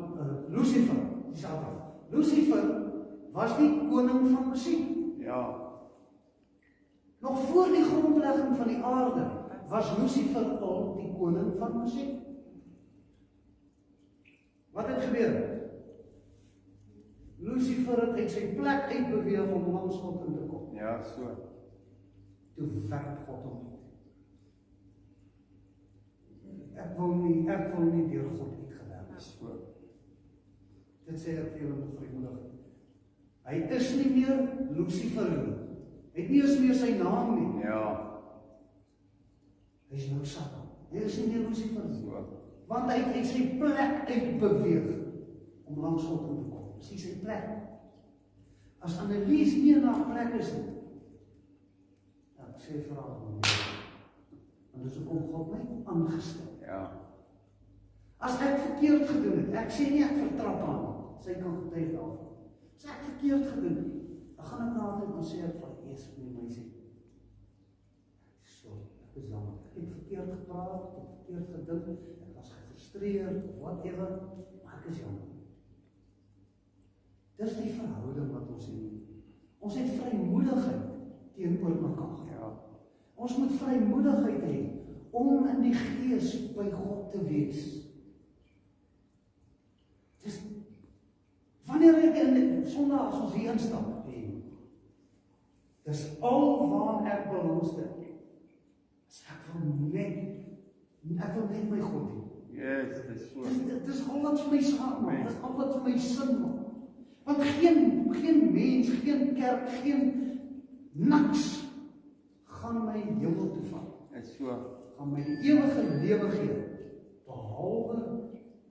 Lucifer, die Satan. Lucifer was die koning van musiek. Ja. Nog voor die grondlegging van die aarde was Lucifer al die koning van musiek. Wat het gebeur? Lucifer het uit sy plek uitbeweeg om langs God in te kom. Ja, so. Toe wek God hom. Ek wil nie deur God uitgewerk word. So. Dit sê ek vir julle met vrymoedigheid. Hy is nie meer Lucifer nie. Hy het nie eens meer sy naam nie. Ja. Hy is nou Satan. Hy is nie meer Lucifer nie. So. Want hy het uit sy plek uitbeweeg om langs God in te kom. Dis nie sy plek. As Annelies nie in haar plek is nie, ek sê vir haar, want dis hoekom God my aangestel. Ja. As ek verkeerd gedoen het, ek sê nie ek vertrap haar nie, sy kan getuig daarvan. As ek verkeerd gedoen het, dan gaan ek na haar toe en sê ek van, eers met my sê, sorry, ek is jammer, ek het verkeerd gepraat, ek het verkeerd gedink, ek was gefrustreerd, whatever, maar ek is jammer. Dis die verhouding wat ons het. Ons het vrymoedigheid teenoor mekaar. Ja. Ons moet vrymoedigheid hê om in die Gees by God te wees. Dis wanneer ek in Sondag as ons hier instap, dis al waar ek belangstel. Ek wil net my God hê. Yes, dis so. Dit is al wat vir my saak maak, dit is al wat vir my sin maak. Want geen mens, geen kerk, geen niks gaan my hemel toe vat. Dit is so. Gaan my die ewige lewe gee, behalwe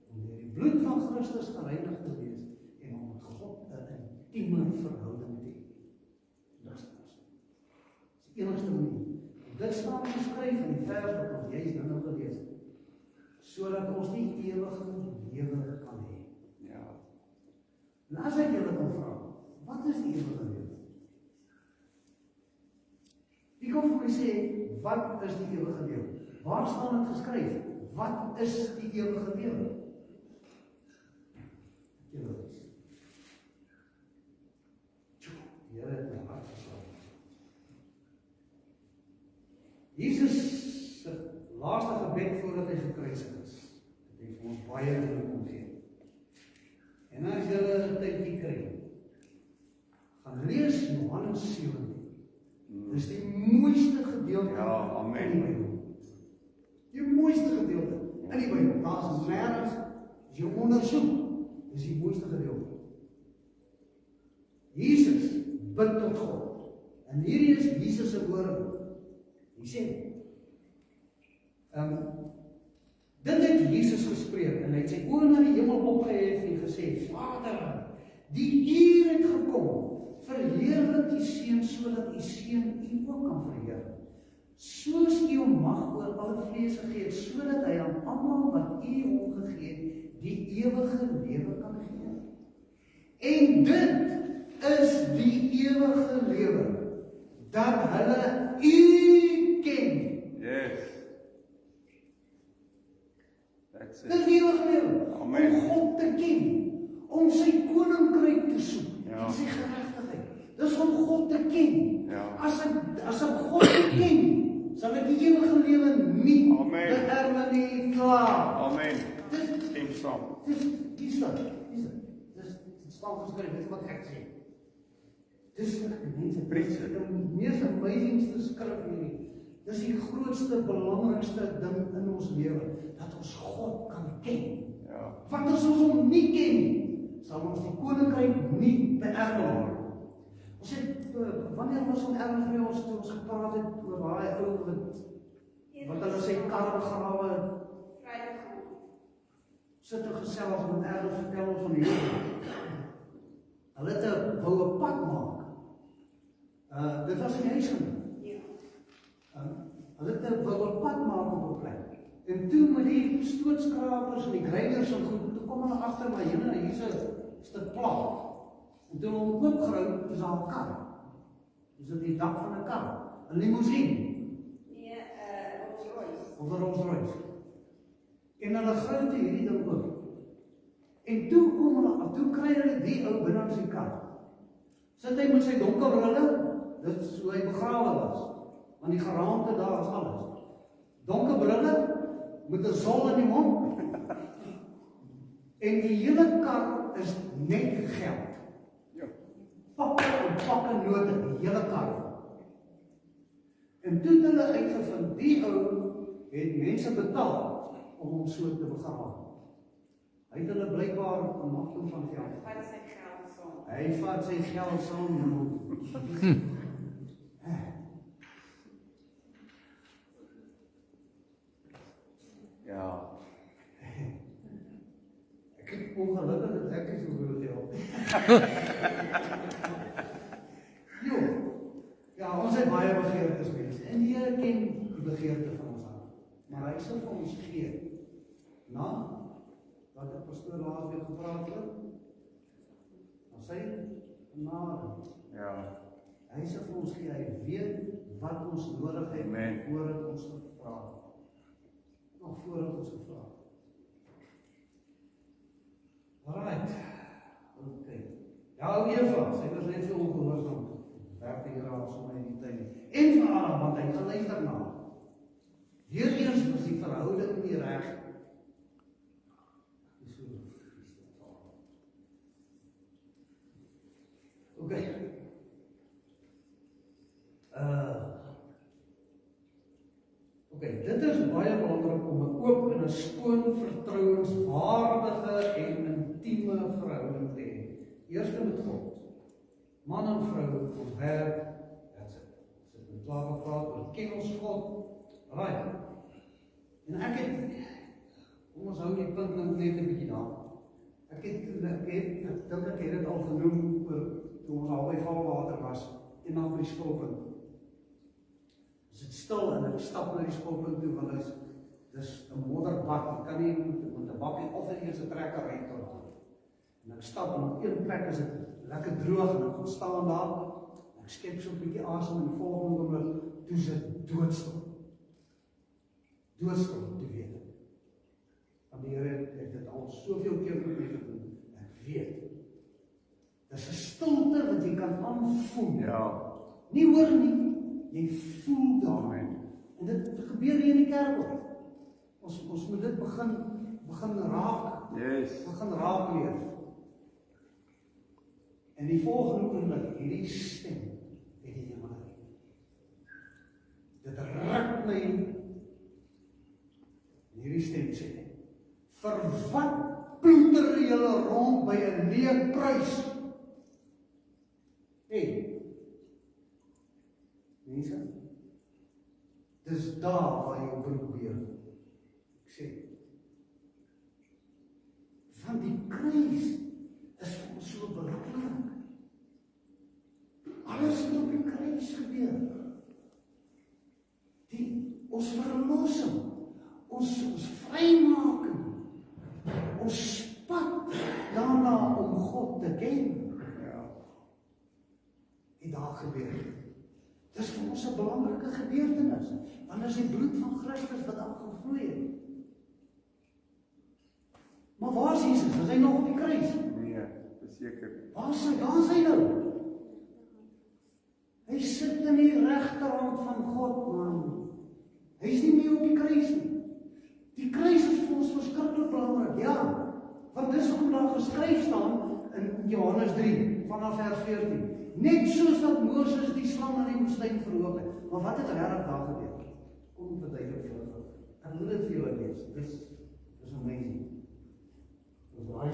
om deur die bloed van Christus gereinig te wees en om met God 'n intieme verhouding te hê. Dis die enigste manier. Dit staan geskryf in die vers wat ons juis nou gelees het, sodat ons die ewige lewe kan hê. Ja. En as ek julle kan vra, wat is die ewige lewe? Wie kan vir my sê, wat is die ewige lewe? Waar staan dit geskryf? Wat is die ewige lewe? Julle weet. Die Here het my hart geslaan. Jesus se laaste gebed voordat hy gekruisig is, het hy vir ons baie dinge kom gee. En as julle 'n tydjie kry, gaan lees Johannes 17. Dis die mooiste gedeelte Ja, amen. in die Bybel. Die mooiste gedeelte in die Bybel. Daar's nêrens as jy ondersoek, dis die mooiste gedeelte. Jesus bid tot God. En hierdie is Jesus se woorde. Hy sê, dit het Jesus gespreek en hy het sy oë na die hemel opgehef en gesê, Vader, die uur het gekom, verheerlik die Seun sodat die Seun u ook kan verheerlik. Soos u hom mag oor alle vlees gegee het, sodat hy aan almal wat u hom gegee het, die ewige lewe kan gee. En dit is die ewige lewe, dat hulle u ken. Yes. That's Dit is it. die ewige lewe, Amen. om God te ken, om sy koninkryk te soek, Ja. en sy geregtigheid. Dis om God te ken. Ja. As ek God ken, sal ek die ewige lewe nie Amen. beerwe nie. Klaar. Amen. Dis Stem saam. Dis staan geskryf, dit is wat ek sê. Dis mense, Preach dit is die mees amazingste skrif hierdie. Dis die grootste, belangrikste ding in ons lewe, dat ons God kan ken. Ja. Want as ons hom nie ken, sal ons die koninkryk nie beerwe nie. Ons het, wanneer was ons ergens by ons, toe ons gepraat het oor baie ou wat hulle sy kar begrawe, sit en gesels met ergens, vertel ons van die Here. Hulle het wou 'n pad maak. Dit was in Huisgenoot. Hulle het wou 'n pad maak op 'n plek. En toe met die stootskrapers en die grinders en goed, toe kom hulle agter maar hier's 'n stuk plaat. En toe hom oopgerou, is daar 'n kar. Dis op die dak van 'n kar, 'n limousine of 'n Rolls-Royce. En hulle grou toe hierdie ding oop. En toe kry hulle die ou binne in sy kar. Sit hy met sy donker brille, dit is hoe hy begrawe was. Want die geraamte daar is alles. Donker brille, met 'n sol in die mond. En die hele kar is net geld. Ja. Pakke en pakke note, die hele kar. En toe het hulle uitgevind, die ou het mense betaal om hom so te begrawe. Hy het hulle blykbaar 'n magdom van geld. Hy vat sy geld saam. Ja. Ek het ongelukkig dat ek nie soveel geld. Jo. Ja, ons het baie begeertes mense. En die Here ken die begeerte van ons hart. Maar hy sal vir ons gee. Wat die pastoor laasweek gepraat het, dan sy genade. Ja. Hy sal vir ons gee, hy weet wat ons nodig het. Amen. Voordat ons gevra het. Nog voordat ons gevra het. Alright. Okay. Ja, Eva, sy was net so ongehoorsaam. Werk die Here aan sommer in die tyd. En vir Adam, want hy geluister na haar. Weereens was die verhouding nie reg. Okay. Dit is baie belangrik om 'n oop en 'n skoon, vertrouenswaardige en intieme verhouding te hê Eerste met God. Man en vrou ontwerp, that's it. Sit met klaar gepraat, oor ken ons God. Right. En ek het, kom ons hou die punt nou net 'n bietjie daar. Ek dink ek het dit al genoem oor toe ons al by valwater was en dan by die spulpunt. Is dit stil en ek stap na die spulpunt toe want dis 'n modderbak. Ek kan nie met 'n bakkie of 'n eerste trekker ry tot daar. En ek stap en op een plek is dit lekker droog en ek kom staan daar. Ek skep so 'n bietjie asem en die volgende oomblik toe is dit doodstil. Doodstil te weet. Want die Here het dit al soveel keer met my gedoen. Ek weet. Dis 'n stilte wat jy kan aanvoel. Ja. Nie hoor nie, jy voel dit. Amen. En dit gebeur hier in die kerk ook. Ons moet dit begin raak. Yes. Begin raak leef. En die volgende oomblik, hierdie stem het in jou hart. Dit raak my. En hierdie stem sê, vir wat ploeter julle rond by 'n leë kruis? Hey, mense, dis daar waar jou broek weer. Ek sê, van die kruis is vir ons so belangrik. Alles het op die kruis gebeur. Ons verlossing, ons vrymaking, ons pad daarna om God te ken. Ja. Het daar gebeur. Dis vir ons 'n belangrike gebeurtenis, want dit is die bloed van Christus wat daar gevloei het. Maar waar is Jesus? Is hy nog op die kruis? Nee, beseker. Waar is hy nou? Hy sit in die regterhand van God, man. Hy is nie meer op die kruis nie. Die kruis is vir ons verskriklik belangrik, ja. Want dis hoekom daar geskryf staan in Johannes 3, vanaf vers 14. Net soos wat Moses die slang in die woestyn verhoog het. Maar wat het regtig daar gebeur? Kom verduidelik vir ons. Ek wil dit vir julle lees. Dis amazing. Dis baie.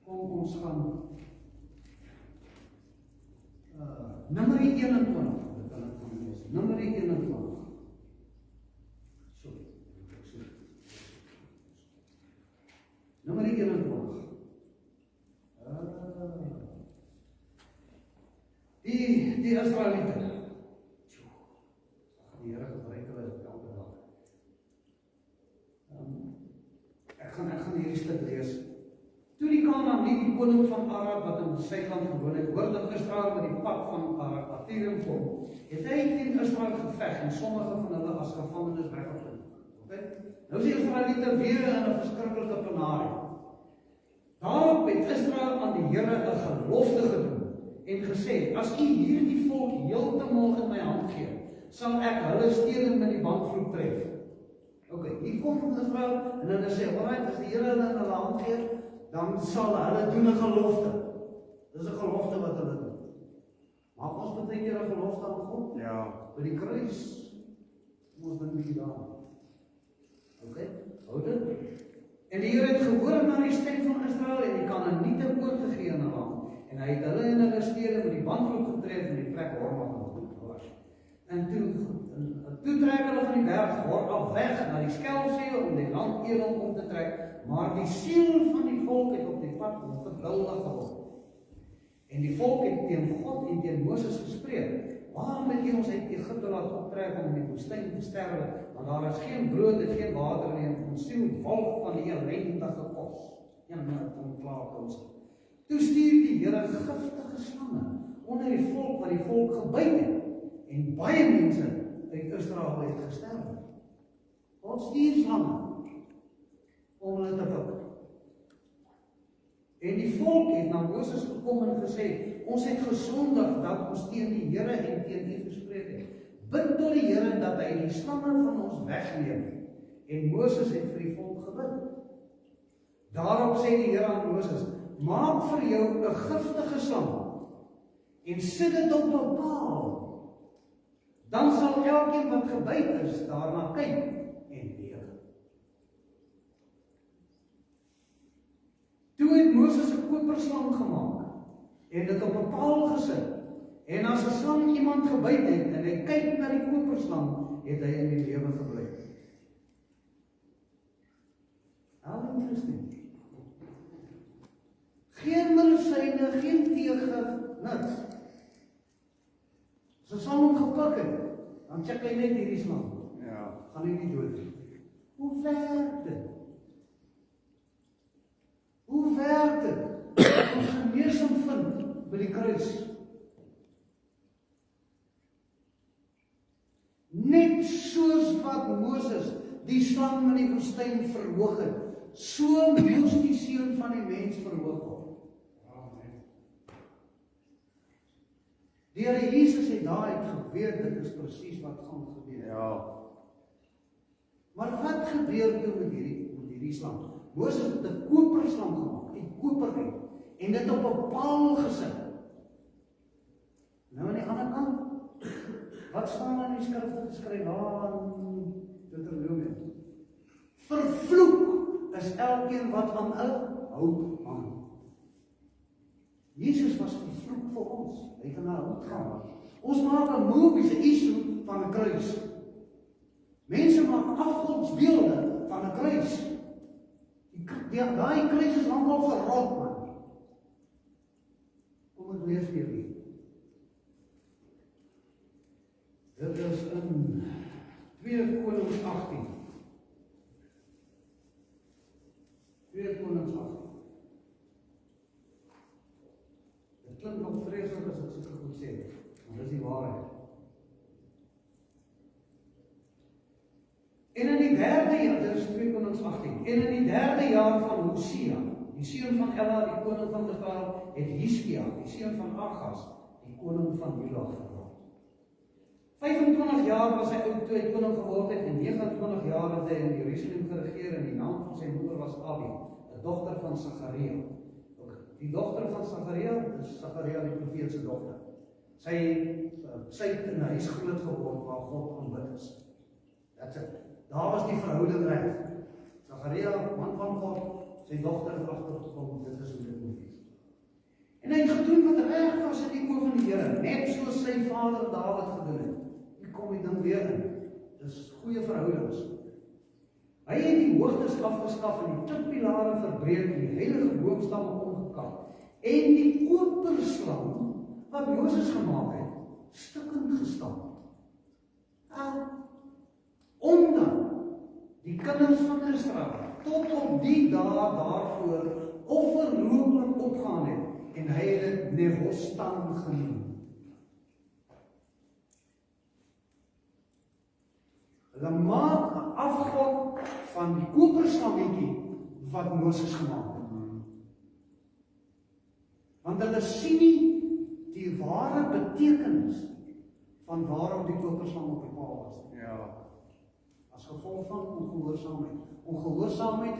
Kom ons gaan Numeri 21. Dit kan ek van lees. Numeri 21. Sorry. Numeri 21. Die Israeliete. Die Here gebruik hulle elke dag. Ek gaan hierdie stuk lees. Toe die Kanaaniet, die koning van Arad wat in sy land gewoon het, hoor dat Israel met die pad van Atirim kom, het hy teen Israel geveg en sommige van hulle as gevangenes weggevoer. Okay? Nou is die Israeliete weer in 'n verskriklike penarie. Daarop het Israel aan die Here 'n gelofte gedoen en gesê, as U hierdie volk heeltemal in my hand gee, sal ek hulle stede met die bandvloek tref. Okay, hier kom Israel en hulle sê, alright, as die Here hulle in hulle hand gee, dan sal hulle doen 'n gelofte. Dis 'n gelofte wat hulle doen. Maak ons baie keer 'n gelofte aan God? Ja. By die kruis. Kom ons bietjie daar. Okay? Hou dit. En die Here het gehoor na die stem van Israel en die Kanaaniete oorgegee aan hulle. En hy het hulle in hulle stede met die bandvloek getref en die plek Horma genoem. En toe trek hulle van die berg af weg na die Skelfsee om die land Edom om te trek. Maar die siel van die volk het op die pad ongeduldig geword. En die volk het teen God en teen Moses gespreek. Waarom het jy ons uit Egipte laat optrek om in die woestyn te sterwe? Want daar is geen brood en geen water nie, en ons siel walg van die ellendige kos. Ja, maar onklaar kos. Toe stuur die Here giftige slange onder die volk wat die volk gebyt het. En baie mense uit Israel het gesterf. God stuur slange om hulle te pik. En die volk het na Moses gekom en gesê, ons het gesondig dat ons teen die Here en teen U gespreek het. Bid tot die Here dat hy die slange van ons wegneem. En Moses het vir die volk gebid. Daarop sê die Here aan Moses, maak vir jou 'n giftige slang en sit dit op 'n paal. Dan sal elkeen wat gebyt is daarna kyk en lewe. Moses 'n koperslang gemaak en dit op 'n paal gesit. En as 'n slang iemand gebyt het en hy kyk na die koperslang, het hy in die lewe gebly. How interesting. Geen medisyne, geen teegif, niks. As 'n slang hom gepik het, dan check hy net hierdie slang. Ja. Gaan hy nie dood nie. Hoe werk dit? Hoe werk dit? Ons genesing vind by die kruis. Net soos wat Moses die slang in die woestyn verhoog het, so moes die seun van die mens verhoog word. Amen. Die Here Jesus het daai geweet, dit is presies wat gaan gebeur. Ja. Maar wat gebeur toe met hierdie slang? Moses het 'n koperslang gemaak, die koper uit, en dit op 'n paal gesit. Nou aan die ander kant, wat staan in die skrifte geskryf daar in Deuteronomium? Vervloek is elkeen wat aan 'n hout hang. Jesus was vervloek vir ons. Hy kan na hout gaan. Ons maak 'n movie, 'n issue van 'n kruis. Mense maak afgodsbeelde van 'n kruis. Daai kruis is lankal verrot, man. Kom ek lees vir julle. Dit is in 2 Konings 18. 2 Konings 18. Dit klink nog vreeslik as ek so goed sê, maar dis die waarheid. En in die 3de jaar, dit is 2 Konings 18, en in die 3de jaar van Hosea, die seun van Ela, die koning van Israel, het Hiskia, die seun van Agas, die koning van Juda geword. 25 jaar was hy oud toe hy koning geword het, en 29 jaar het hy in Jerusalem geregeer, en die naam van sy moeder was Abi, 'n dogter van Sagaria. Die dogter van Sagaria, is Sagaria die profeet se dogter. Sy het in 'n huis groot geword waar God aanbid is. That's it. Daar was die verhouding reg. Sagaria, man van God, sy dogter het agtergekom, dit is hoe dit moet wees. En hy het gedoen wat reg was in die oë van die Here, net soos sy vader Dawid gedoen het. Hier kom die ding weer in. Dis goeie verhoudings. Hy het die hoogtes afgeskaf en die klippilare verbreek en die heilige boomstamme omgekap. En die koperslang wat Moses gemaak het, stukkend gestamp. Omdat die kinders van Israel tot op die dag daarvoor offerroeplik opgaan het, en hy het dit Nehostan genoem. Hulle maak 'n afgod van die koperslangetjie wat Moses gemaak het. Want hulle sien nie die ware betekenis van waarom die koperslang op die paal was. Ja. As gevolg van ongehoorsaamheid. Ongehoorsaamheid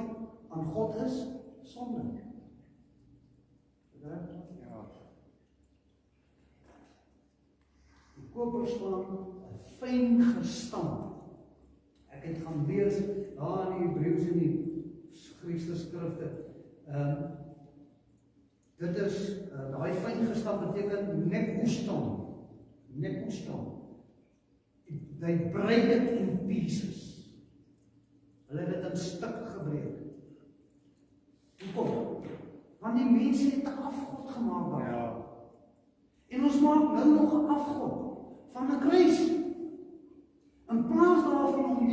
aan God is sonde. Ja. Die koperslang, 'n fyn gestamp. Ek het gaan lees daar in die Hebreëse en die Griekse skrifte. Dit is daai fyn gestamp beteken nekuston. Nekuston. They break it in pieces. Hulle het dit in stuk gebreek. Hoekom? Want die mense het 'n afgod gemaak daar. Ja. En ons maak nou nog 'n afgod van 'n kruis. In plaas daarvan om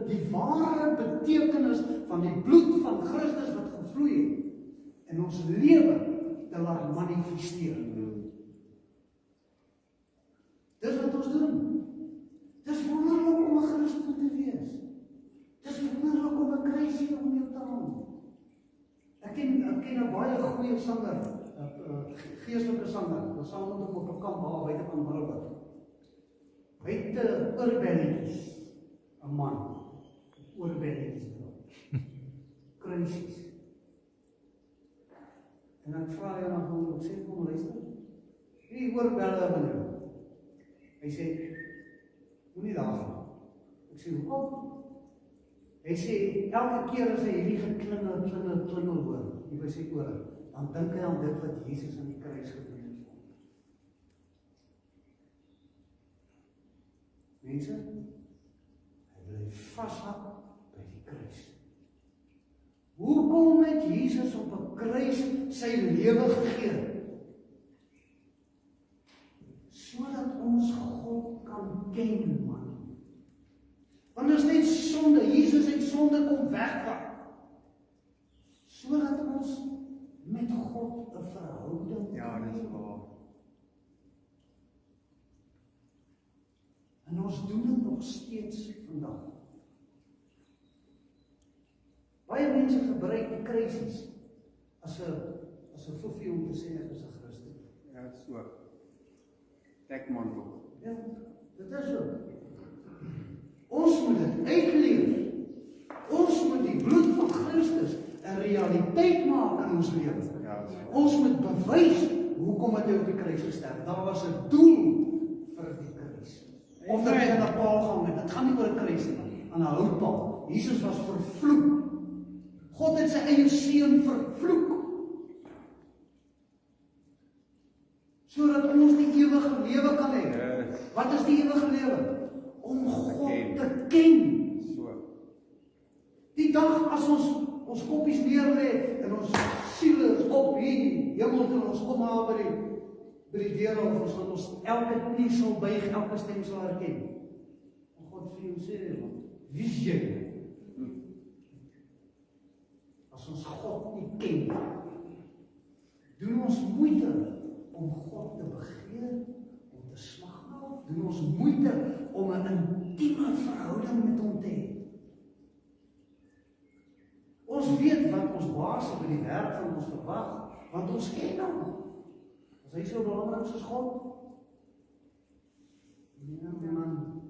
die ware betekenis van die bloed van Christus wat gevloei het in ons lewe te laat manifesteer. Dis wat ons doen. Dis wonderlik om 'n Christen te wees. Dis wonderlik om 'n kruisie om jou te hang. Ek ken 'n baie goeie sanger, 'n geestelike sanger. Ons saam met hom op 'n kamp daar buite van Middelburg. Hy het 'n oorbelletjies, 'n man, oorbelletjies dra. Kruisies. En ek vra jou nog hoe, ek sê kom luister. Wie oorbelle van jou? Hy sê, moenie daar gaan. Ek sê, hoekom? Hy sê, elke keer as hy hierdie geklingel hoor, hier by sy ore, dan dink hy aan dit wat Jesus aan die kruis gedoen het. Mense, hy bly vashak by die kruis. Hoekom het Jesus op 'n kruis sy lewe gegee? Sodat ons God kan ken, man. Want is net sonde, Jesus het sonde kom wegvat. Sodat ons met God 'n verhouding Ja, kan dis hê. waar. En ons doen dit nog steeds vandag. Baie mense gebruik die kruisies as 'n foefie om te sê ek is 'n Christen. Ja, dit is so. Dekmantel. Ja, dit is so. Ons moet dit uitleef. Ons moet die bloed van Christus 'n realiteit maak in ons lewe. Ja, dit is waar. Ons moet bewys hoekom het hy op die kruis gesterf. Daar was 'n doel vir die kruis. Of dat hy aan 'n paal gehang het. Dit gaan nie oor 'n kruis nie, aan 'n houtpaal. Jesus was vervloek. God het sy eie seun vervloek. Sodat ons die ewige lewe kan hê. Yes. Wat is die ewige lewe? Om God ken. te ken. So. Die dag as ons koppies neerlê en ons siele is op hier, hemel toe, ons kom maar by die deur of ons gaan ons elke knie sal buig, elke stem sal herken. En God vir jou sê, wie is jy? As ons God nie ken, doen ons moeite om God te begeer, om te smag na, doen ons moeite om 'n intieme verhouding met hom te hê. Ons weet wat ons baas by die werk van ons verwag, want ons ken hom. Is hy so belangrik soos God? Ja, man.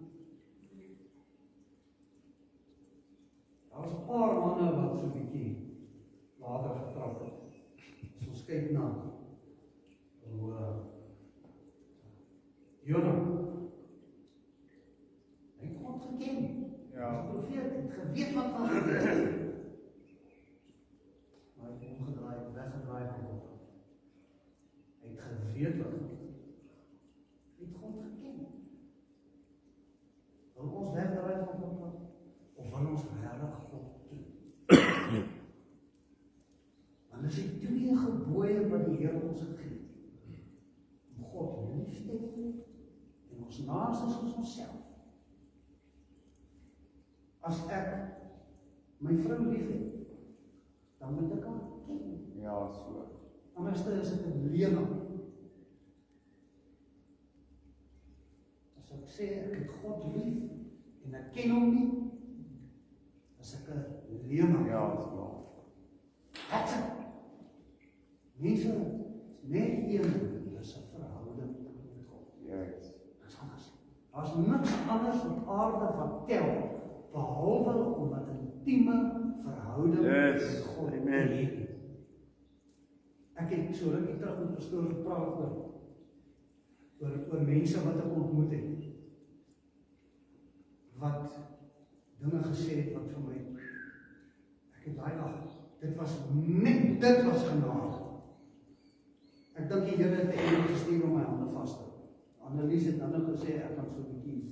Daar was 'n paar manne wat so 'n bietjie later getrap het. As ons kyk na hoe Jona, hy het God geken. Ja. Hy het profeet, het geweet wat gaan gebeur. Maar hy het omgedraai, weggedraai van God. Hy het geweet wat gaan gebeur. Hy het God geken. Wil ons wegdraai van God? Of wil ons regtig God ken? Want as die twee gebooie wat die Here ons gegee het, om God lief te hê en ons naaste soos onsself. As ek my vrou liefhet, dan moet ek haar ken. Ja, so. Anders is dit 'n lewe. As ek sê ek het God lief en ek ken hom nie, is ek 'n lewe. Ja, dit is waar. That's it. Mense, net een, dis 'n verhouding met God. Yes. Dis anders. Daar's niks anders op aarde wat tel, behalwe om 'n intieme verhouding Yes. met God te Amen. hê. Ek het so rukkie terug met pastoor gepraat oor mense wat ek ontmoet het, wat dinge gesê het wat vir my, ek het daai dag, dit was genade. Ek dink die Here het 'n engel gestuur om my hande vas te hou. Annelies het nou gesê ek kan so 'n bietjie,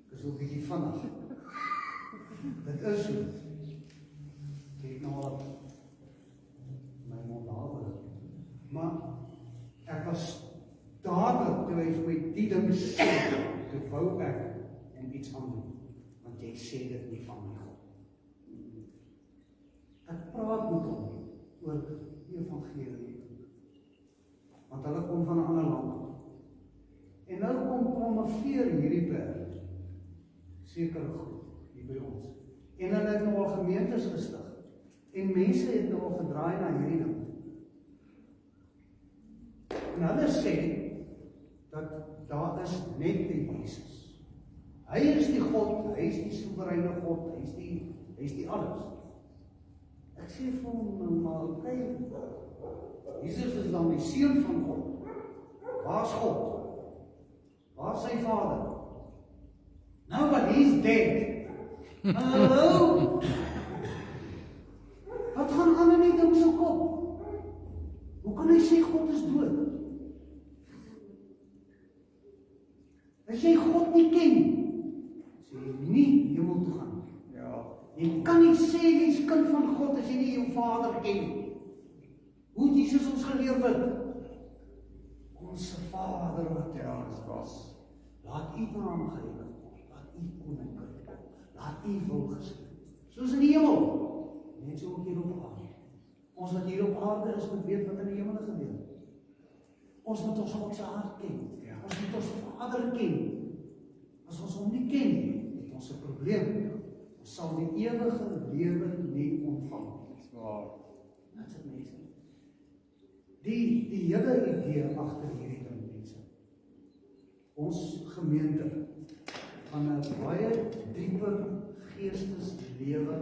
ek is so 'n bietjie vinnig. Dit is so. Ek het nou al my mond daaroor. Maar ek was dadelik toe hy vir my die ding sê, toe wou ek om iets aan doen, want jy sê dit nie van my God. Ek praat met hom oor die evangelie, want hulle kom van 'n ander land. En nou kom promoveer hierdie berg, sekere groep hier by ons. En hulle het nou al gemeentes gestig. En mense het nou al gedraai na hierdie ding. En hulle sê dat daar is net die Jesus. Hy is die God, hy is die soewereine God, hy is die alles. Ek sê vir hom, maar kyk, Jesus is dan die seun van God. Waar's God? Waar's sy Vader? Nou, but he's dead. Hallo? Wat gaan aan in die ding se kop? kan hy sê God is dood? As jy God nie ken, sê jy nie hemel toe gaan. Ja. Jy kan nie sê jy is kind van God as jy nie jou Vader ken nie. Hoe het Jesus ons geleer bid? Onse Vader wat in die hemel is, laat U naam geheilig word, laat U koninkryk kom, laat U wil geskied, soos in die hemel, net so ook hier op aarde. Ons wat hier op aarde is, moet weet wat in die hemel gebeur. Ons moet ons God se hart ken. Ons moet ons Vader ken. As ons hom nie ken nie, het ons 'n probleem. Ons sal die ewige lewe nie ontvang. Dis waar. Dit is mense. Die hele idee agter hierdie ding, mense. Ons gemeente gaan 'n baie dieper geesteslewe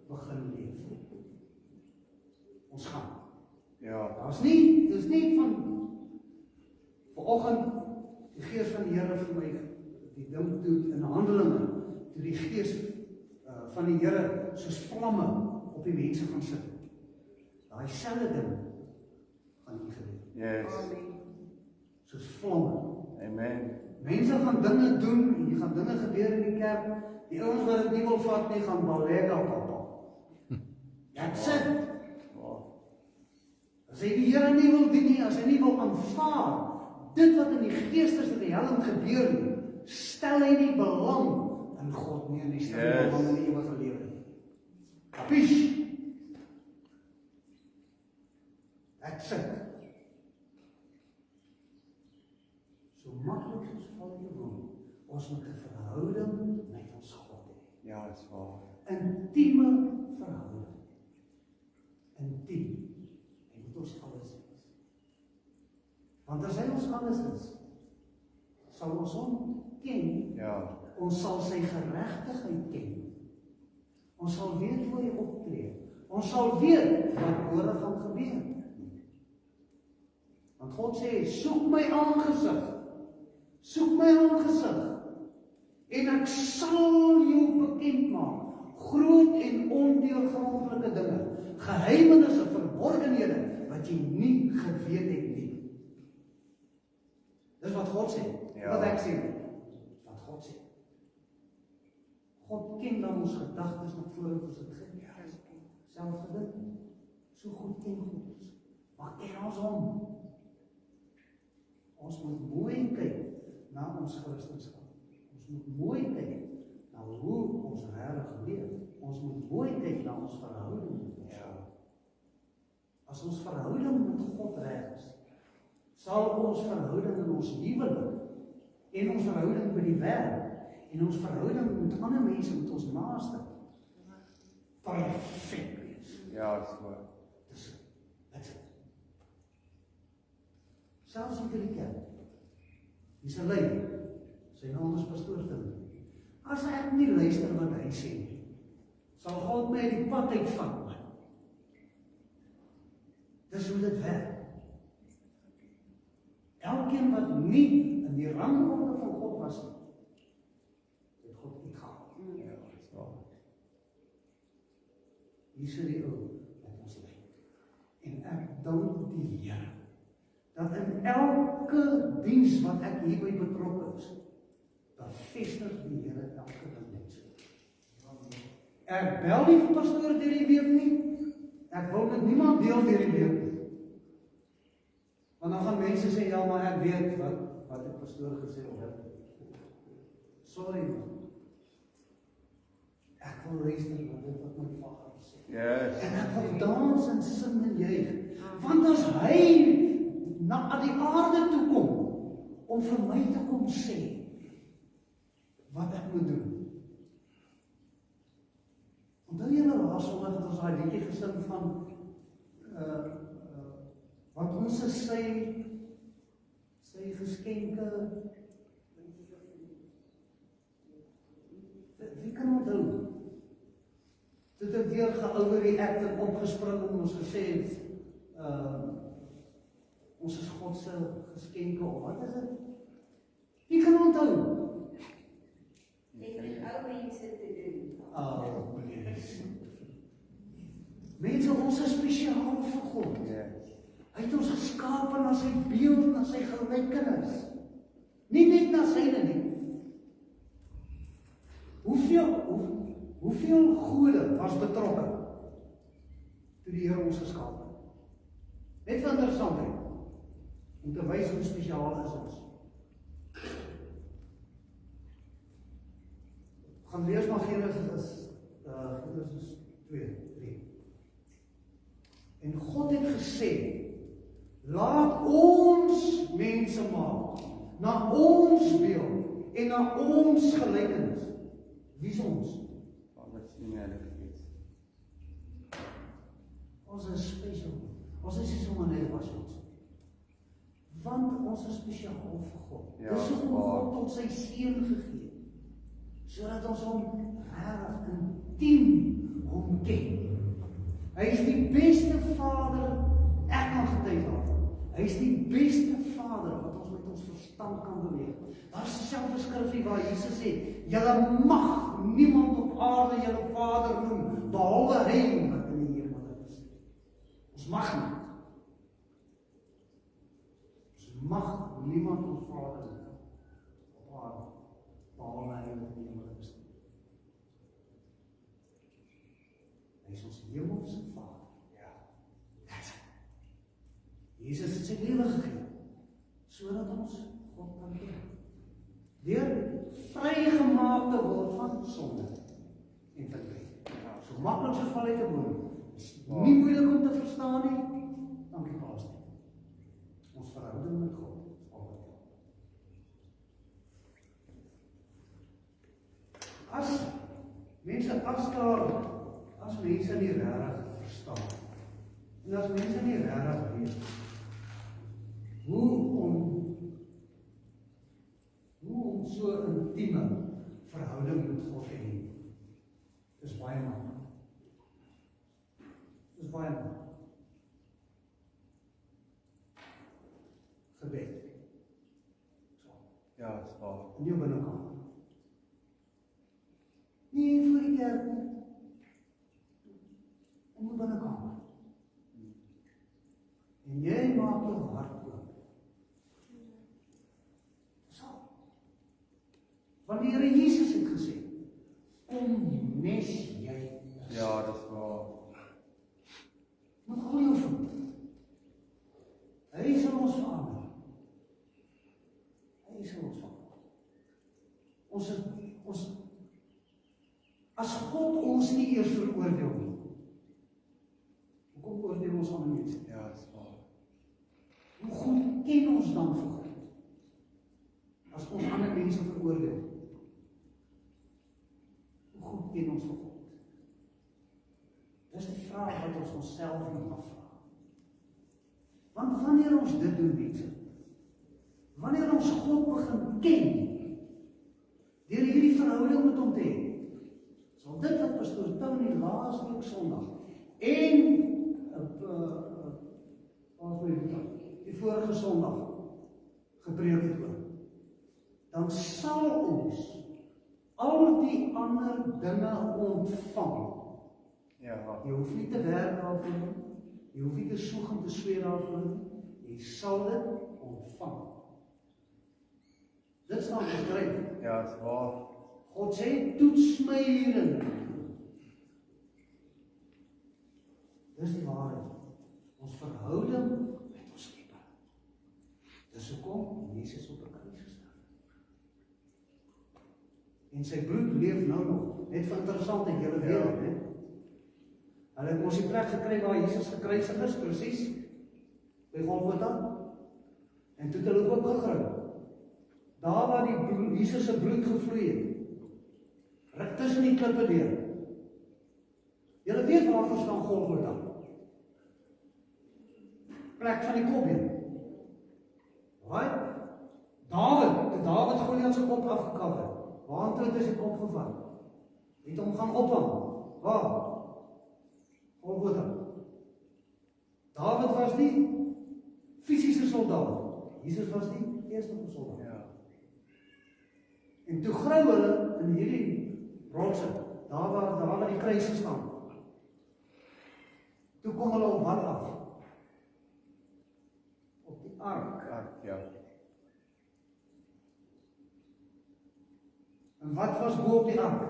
begin leef. Ons gaan. Ja. Dis nie van vanoggend die Gees van die Here vir my die ding doen in Handelinge, toe die Gees van die Here soos vlamme op die mense gaan sit. Daai selfde ding gaan nie gebeur. Yes. Soos vlamme. Amen. Mense gaan dinge doen en hier gaan dinge gebeur in die kerk. Die ouens wat dit nie wil vat nie, gaan balega papa. That's it. Wow. As hy die Here nie wil dien nie, as hy nie wil aanvaar dit wat in die geestesrealiteit gebeur nie, stel hy nie belang in God nie, en hy stel nie belang in die ewige lewe nie. Kapies? That's it. So maklik soos val jy woon, ons moet 'n verhouding met ons God hê. Ja, dis waar. Intieme verhouding. Intiem. Hy moet ons alles wees. Want as hy ons alles is, sal ons hom ken. Ja. Ons sal sy geregtigheid ken. Ons sal weet hoe hy optree. Ons sal weet wat nodig gaan gebeur. Want God sê, soek my aangesig. Soek my aangesig. En ek sal jou bekend maak. Groot en ondeurgrondelike dinge. Geheimenisse, verborgenhede, wat jy nie geweet het nie. Dis wat God sê. Ja. Wat ek sê. Wat God sê. God ken dan ons gedagtes nog voordat ons dit self gedink. So goed ken God ons. Maar ken ons hom. Ons moet mooi kyk na ons Christendom. Ons moet mooi kyk na hoe ons regtig leef. Ons moet mooi kyk na ons verhouding met ons. Ja. As ons verhouding met God reg is, sal ons verhouding in ons huwelik en ons verhouding by die werk en ons verhouding met ander mense, met ons naaste, perfek wees. Ja, dis waar. That's it. Selfs in die kerk. Dis 'n leier. Sy naam is pastoor Tim. As ek nie luister wat hy sê nie, sal God my uit die pad uitvat. Dis hoe dit werk. Elkeen wat nie in die rangorde van God was nie, het God uitgehaal. Ja, dis waar. Hier sit die ou wat ons lei. En ek dank die Here dat in elke diens wat ek hierby betrokke is, bevestig die Here elke ding net so. Ek bel nie vir pastoor deur die week nie. Ek wil met niemand deel deur die week nie. Want dan gaan mense sê, ja, maar ek weet wat die pastoor gesê het. Sorry man. Ek wil luister na dit wat my Vader sê. Yes. En ek wil dans en sing en juig. Want as hy na die aarde toe kom, om vir my te kom sê, wat ek moet doen. Onthou julle laas Sondag het ons daai liedjie gesing van, wat ons is sy geskenke, wie kan onthou? Toe het weer ge-overreact en opgespring en ons gesê het, ons is God se geskenke, of wat is dit? Wie kan onthou? Net met ou mense te doen. Mense, ons is spesiaal vir God. Yes. Hy het ons geskape na sy beeld, na sy gelykenis. Nie net na syne nie. Hoeveel gode was betrokke toe die Here ons geskaap het? Net vir interessantheid, om te wys hoe spesiaal is ons. Gaan lees maar Genesis 2, 3. En God het gesê, laat ons mense maak, na ons beeld en na ons gelykenis. Wie is ons? Wat sien jy hulle gewees? Ons is spesiaal. Ons is nie sommer net was ons. Want ons is spesiaal vir God. Ja, Dis hoekom waar. God ons sy seun gegee het, sodat ons hom regtig intiem hom ken. Hy is die beste Vader, ek kan getuig daarvan. Hy is die beste Vader wat ons met ons verstand kan beweeg. Daar is selfs 'n skrifgie waar Jesus sê, julle mag niemand op aarde julle Vader noem, behalwe hy wat in die hemel is. Ons mag nie. Ons mag niemand ons Vader noem op aarde, behalwe hy wat in die hemel is. Hy is ons hemelse Vader. Ja. That's it. Jesus het sy lewe gegee, sodat ons God kan ken. Deur vrygemaak te word van sonde en verdriet. So maklik so val uit 'n boom. Is nie moeilik om te verstaan nie. Dankie Pastor. Ons verhouding met God is altyd. As mense nie regtig verstaan, en as mense nie regtig weet hoe om so 'n intieme verhouding met God te hê, is baie maklik. Dis baie maklik. Gebed. So, Ja, dis waar. in jou binnekamer. Nie voor die kerk nie. In jou binnekamer. En jy maak jou hart oop. So. Want die Here Jesus het gesê, kom nes jy. Ja, dis waar. Met al jou voet. Hy sal ons verander. Hy sal ons verander. As God ons nie eers veroordeel nie, hoekom oordeel ons ander mense? Ja, dis waar. Hoe goed ken ons dan vir God? As ons ander mense veroordeel, hoe goed ken ons vir God? Dis die vraag wat ons onsself moet afvra. Want wanneer ons dit doen, mense, wanneer ons God begin ken, deur hierdie verhouding met hom te hê, sal dit wat Pastoor Tony laasweek Sondag en die vorige Sondag gepreek het oor, dan sal ons al die ander dinge ontvang. Ja, Jy hoef nie te werk daarvoor nie, jy hoef nie te soeg en te sweer daarvoor nie, jy sal dit ontvang. Dit staan geskryf. ja, dis waar. God sê, toets my hierin. Dis die waarheid. Ons verhouding met ons Skepper. Dis hoekom Jesus op 'n kruis gesterf het. En sy bloed leef nou nog. Net vir interessant dat julle weet, hè. Hulle het ons die plek gekry waar Jesus gekruisig is, presies by Golgotha. En toe het hulle ook gegryp. Daar waar die Jesus se bloed gevloei het, reg tussen die klippe deur. Julle weet waarvoor staan Golgotha? Plek van die kopbeen. Right? Toe Dawid Goliat se kop afgekap het, waartoe het hy sy kop gevat? Het hom gaan ophang. Waar? Golgotha. Dawid was nie fisiese soldaat. Jesus was die eerste soldaat. Ja. En toe grou hulle in hierdie rotse, daar waar die kruis staan. Toe kom hulle op wat af. wat was bo op die ark?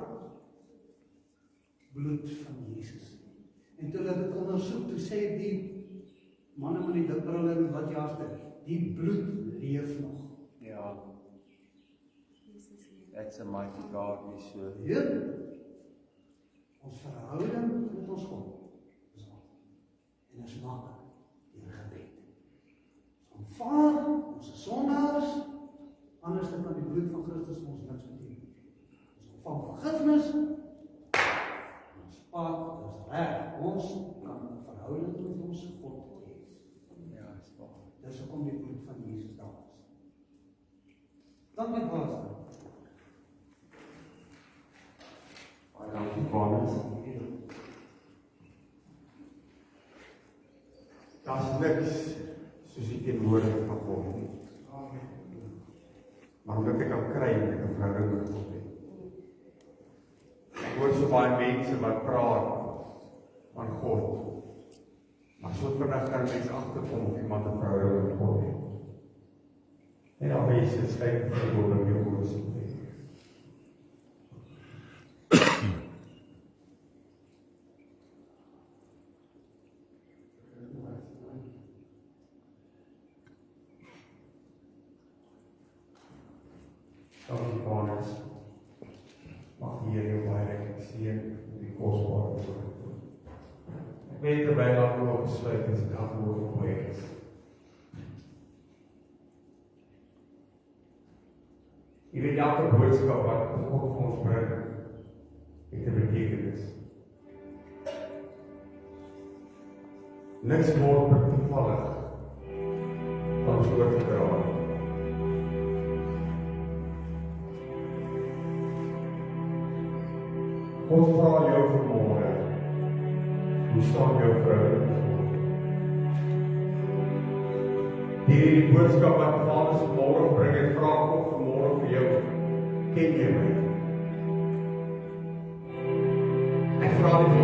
Bloed van Jesus. En toe hulle dit ondersoek, toe sê die manne met die dikbrille en wat jaaste, die bloed leef nog. Ja. That's a mighty God we serve. Ja. Ons verhouding met ons God is wat. En is maklik deur gebed. Ons aanvaar, ons is sondaars, anders dan kan die bloed van Christus vir ons niks beteken. Ons ontvang vergifnis, ons pad is reg. Ons kan 'n verhouding met ons God hê. Ja, is waar. Dis hoekom die bloed van Jesus daar is. Dankie Pastor. Baie dankie, Paulus. Daar's niks soos die teenwoordigheid van God nie. Maar omdat ek kan kry, ek 'n verhouding met God hê. Ek hoor so baie mense wat praat van God. Maar so vinnig kan mense agterkom of iemand 'n verhouding met God het. En dan mense skryf vir God om jou woord te hê. Dankie Paulus. Mag die Here jou baie seën met die kosbare woord. Ek weet terwyl ek nog gesluit is, ek gaan woord op my is. Jy weet elke boodskap wat God vir ons bring, het 'n betekenis. Niks word toevallig van ons oorgedra. God vra jou vanmôre, hoe staan jou verhouding met God? Die boodskap wat Paulus vanmôre bring, het vra God vanmôre vir jou, ken jy my? Ek vra nie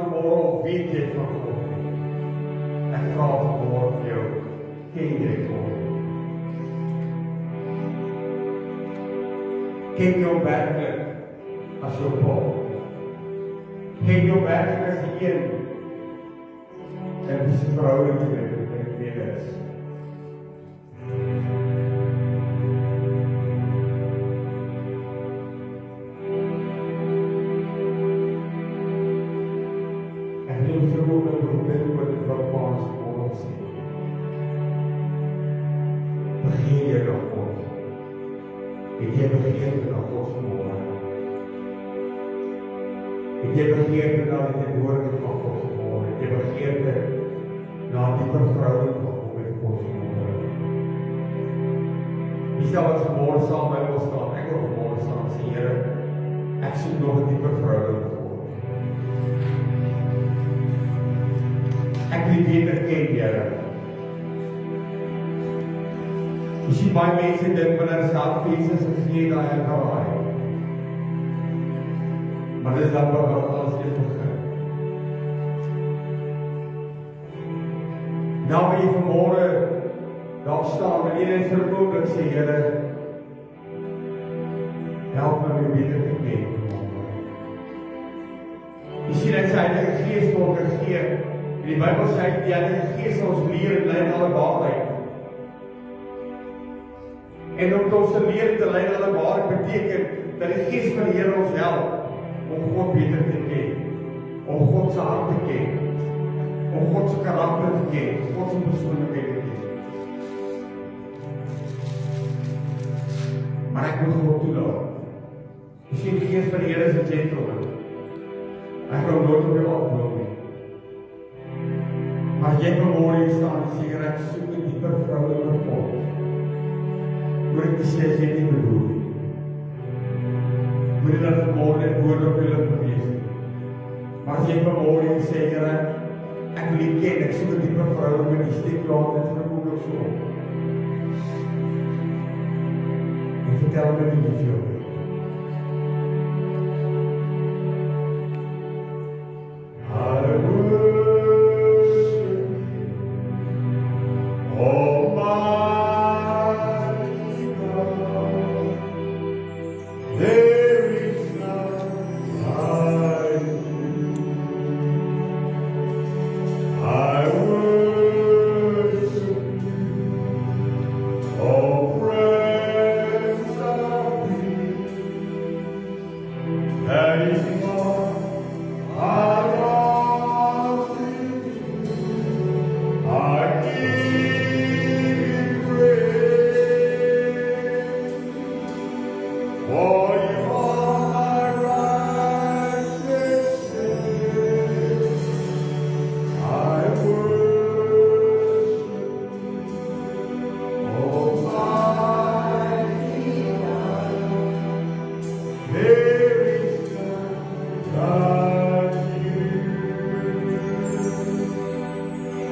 vanmôre of weet jy van God? Ek vra vanmôre vir jou, ken jy God? Ken jou werklik as jou God? Ken jou werklik as die een en dis verhouding met wie is? En heel vroeg met dit wat Paulus voor ons sê. Begeer jy na God? Het jy begeerte na God vanmôre? Het jy begeerte na die teenwoordigheid van God vanmôre? Het jy begeerte na die verhouding van God met God vanmôre? Wie sal wat vanmôre saam met my wil staan? Ek wil vanmôre staan en sê, Here, ek soek nog 'n dieper verhouding met God. Ek wil U beter ken, Here. Jy sien baie mense dink wanneer self Jesus gegee daai en daai. Maar dis dan wat alles eers begin. Nou wil jy vanmôre daar staan en net vir 'n oomblik sê, Here, help my om beter te ken. Jy sien hy sê Heilige Gees word gegee. En die Bybel sê die Heilige Gees sal ons leer en lei in alle waarheid. En om ons te leer te lei in alle waarheid beteken dat die Gees van die Here ons help om God beter te ken, om God se hart te ken, om God se karakter te ken, God se persoonlikheid te ken. Maar ek moet God toelaat. Jy sien die Gees van die Here is 'n gentleman. Hy kan nooit op jou afbreek nie. Maar jy vanmôre hier staan en sê, ek soek 'n dieper verhouding met God. Moet ek sê as jy nie bedoel nie. Moet jy dan vanmôre net woord op jou lippe wees nie. Maar as jy vanmôre hier sê, Here, ek wil U ken, ek soek 'n dieper verhouding met U, steek jou hand net vir 'n oomblik so op. En vertel my wie lief jou is. Oh my God.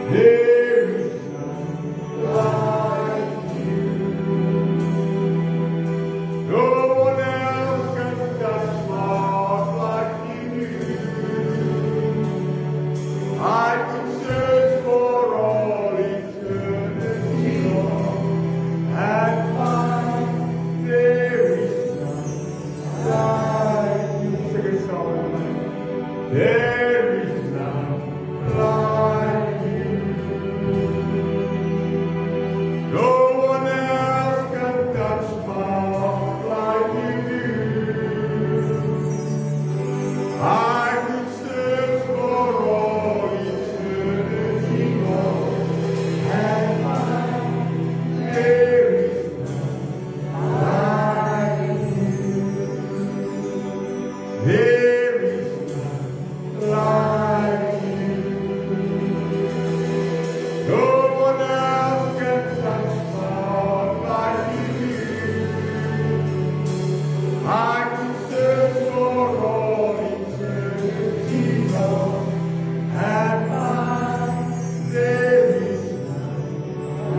There is none like you. No one else can touch my heart like you do. I could search for all eternity long and find there is none like you. Sing a song. There is none like you. No one else can touch my heart like you do. I could search for all eternity long and find there is none like you. There is none like you. No one else can touch my heart like you do. I could search for all eternity long and find there is none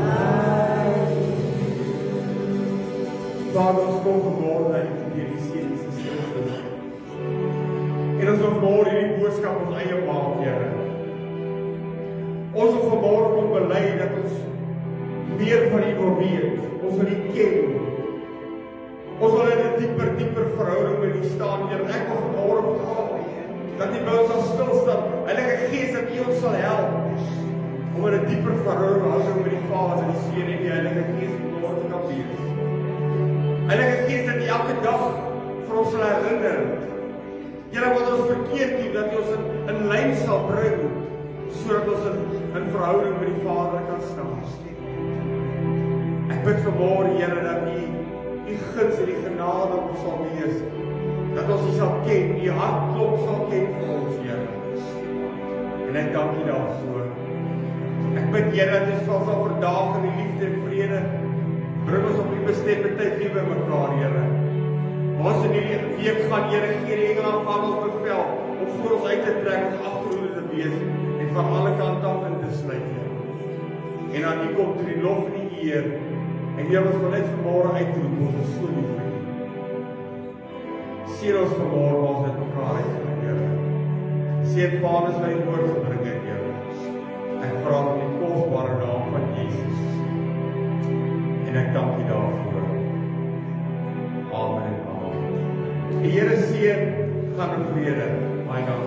like you. Vader, ons kom vanmôre na U toe deur die seën se skrifte. En ons wil vanmôre hierdie boodskap ons eie maak, Here. Ons wil vanmôre kom bely dat ons meer van U wil weet. Ons wil U ken. Ons wil in 'n dieper verhouding met U staan, Here. Ek wil vanmôre vra dat U by ons sal stil staan. Heilige Gees, dat U ons sal help om in 'n dieper verhouding met die Vader, die Seun en die Heilige Gees vanmôre te kan wees. Heilige Gees, dat U elke dag vir ons sal herinner, Here, wat ons verkeerd doen, dat U ons in lyn sal bring, sodat ons in verhouding met die Vader kan staan. Ek bid vanmôre, Here, dat U guns en die genade ons sal wees, dat ons U sal ken, U hartklop sal ken vir ons, Here. En ek dank U daarvoor. Ek bid, Here, dat ons sal verdaag in die liefde en vrede, bring ons op die bestemde tyd weer by mekaar, Here. Ons in hierdie week gaan, Here, gee die engele van ons bevel om voor ons uit te trek, ons agterhoede te wees en van alle kante af in te sluit, Here. En aan U kom toe die lof en die eer. En Here, ons wil net vanmôre uitroep, ons is so lief vir U. Seën ons vanmôre ons dit mekaar uitgaan, Here. Seën Vader wat U woord gebring het, Here. Ek vra in die kosbare naam van Jesus. En ek dank U daarvoor. Amen en amen. Die Here seën, gaan in vrede. Baie dankie.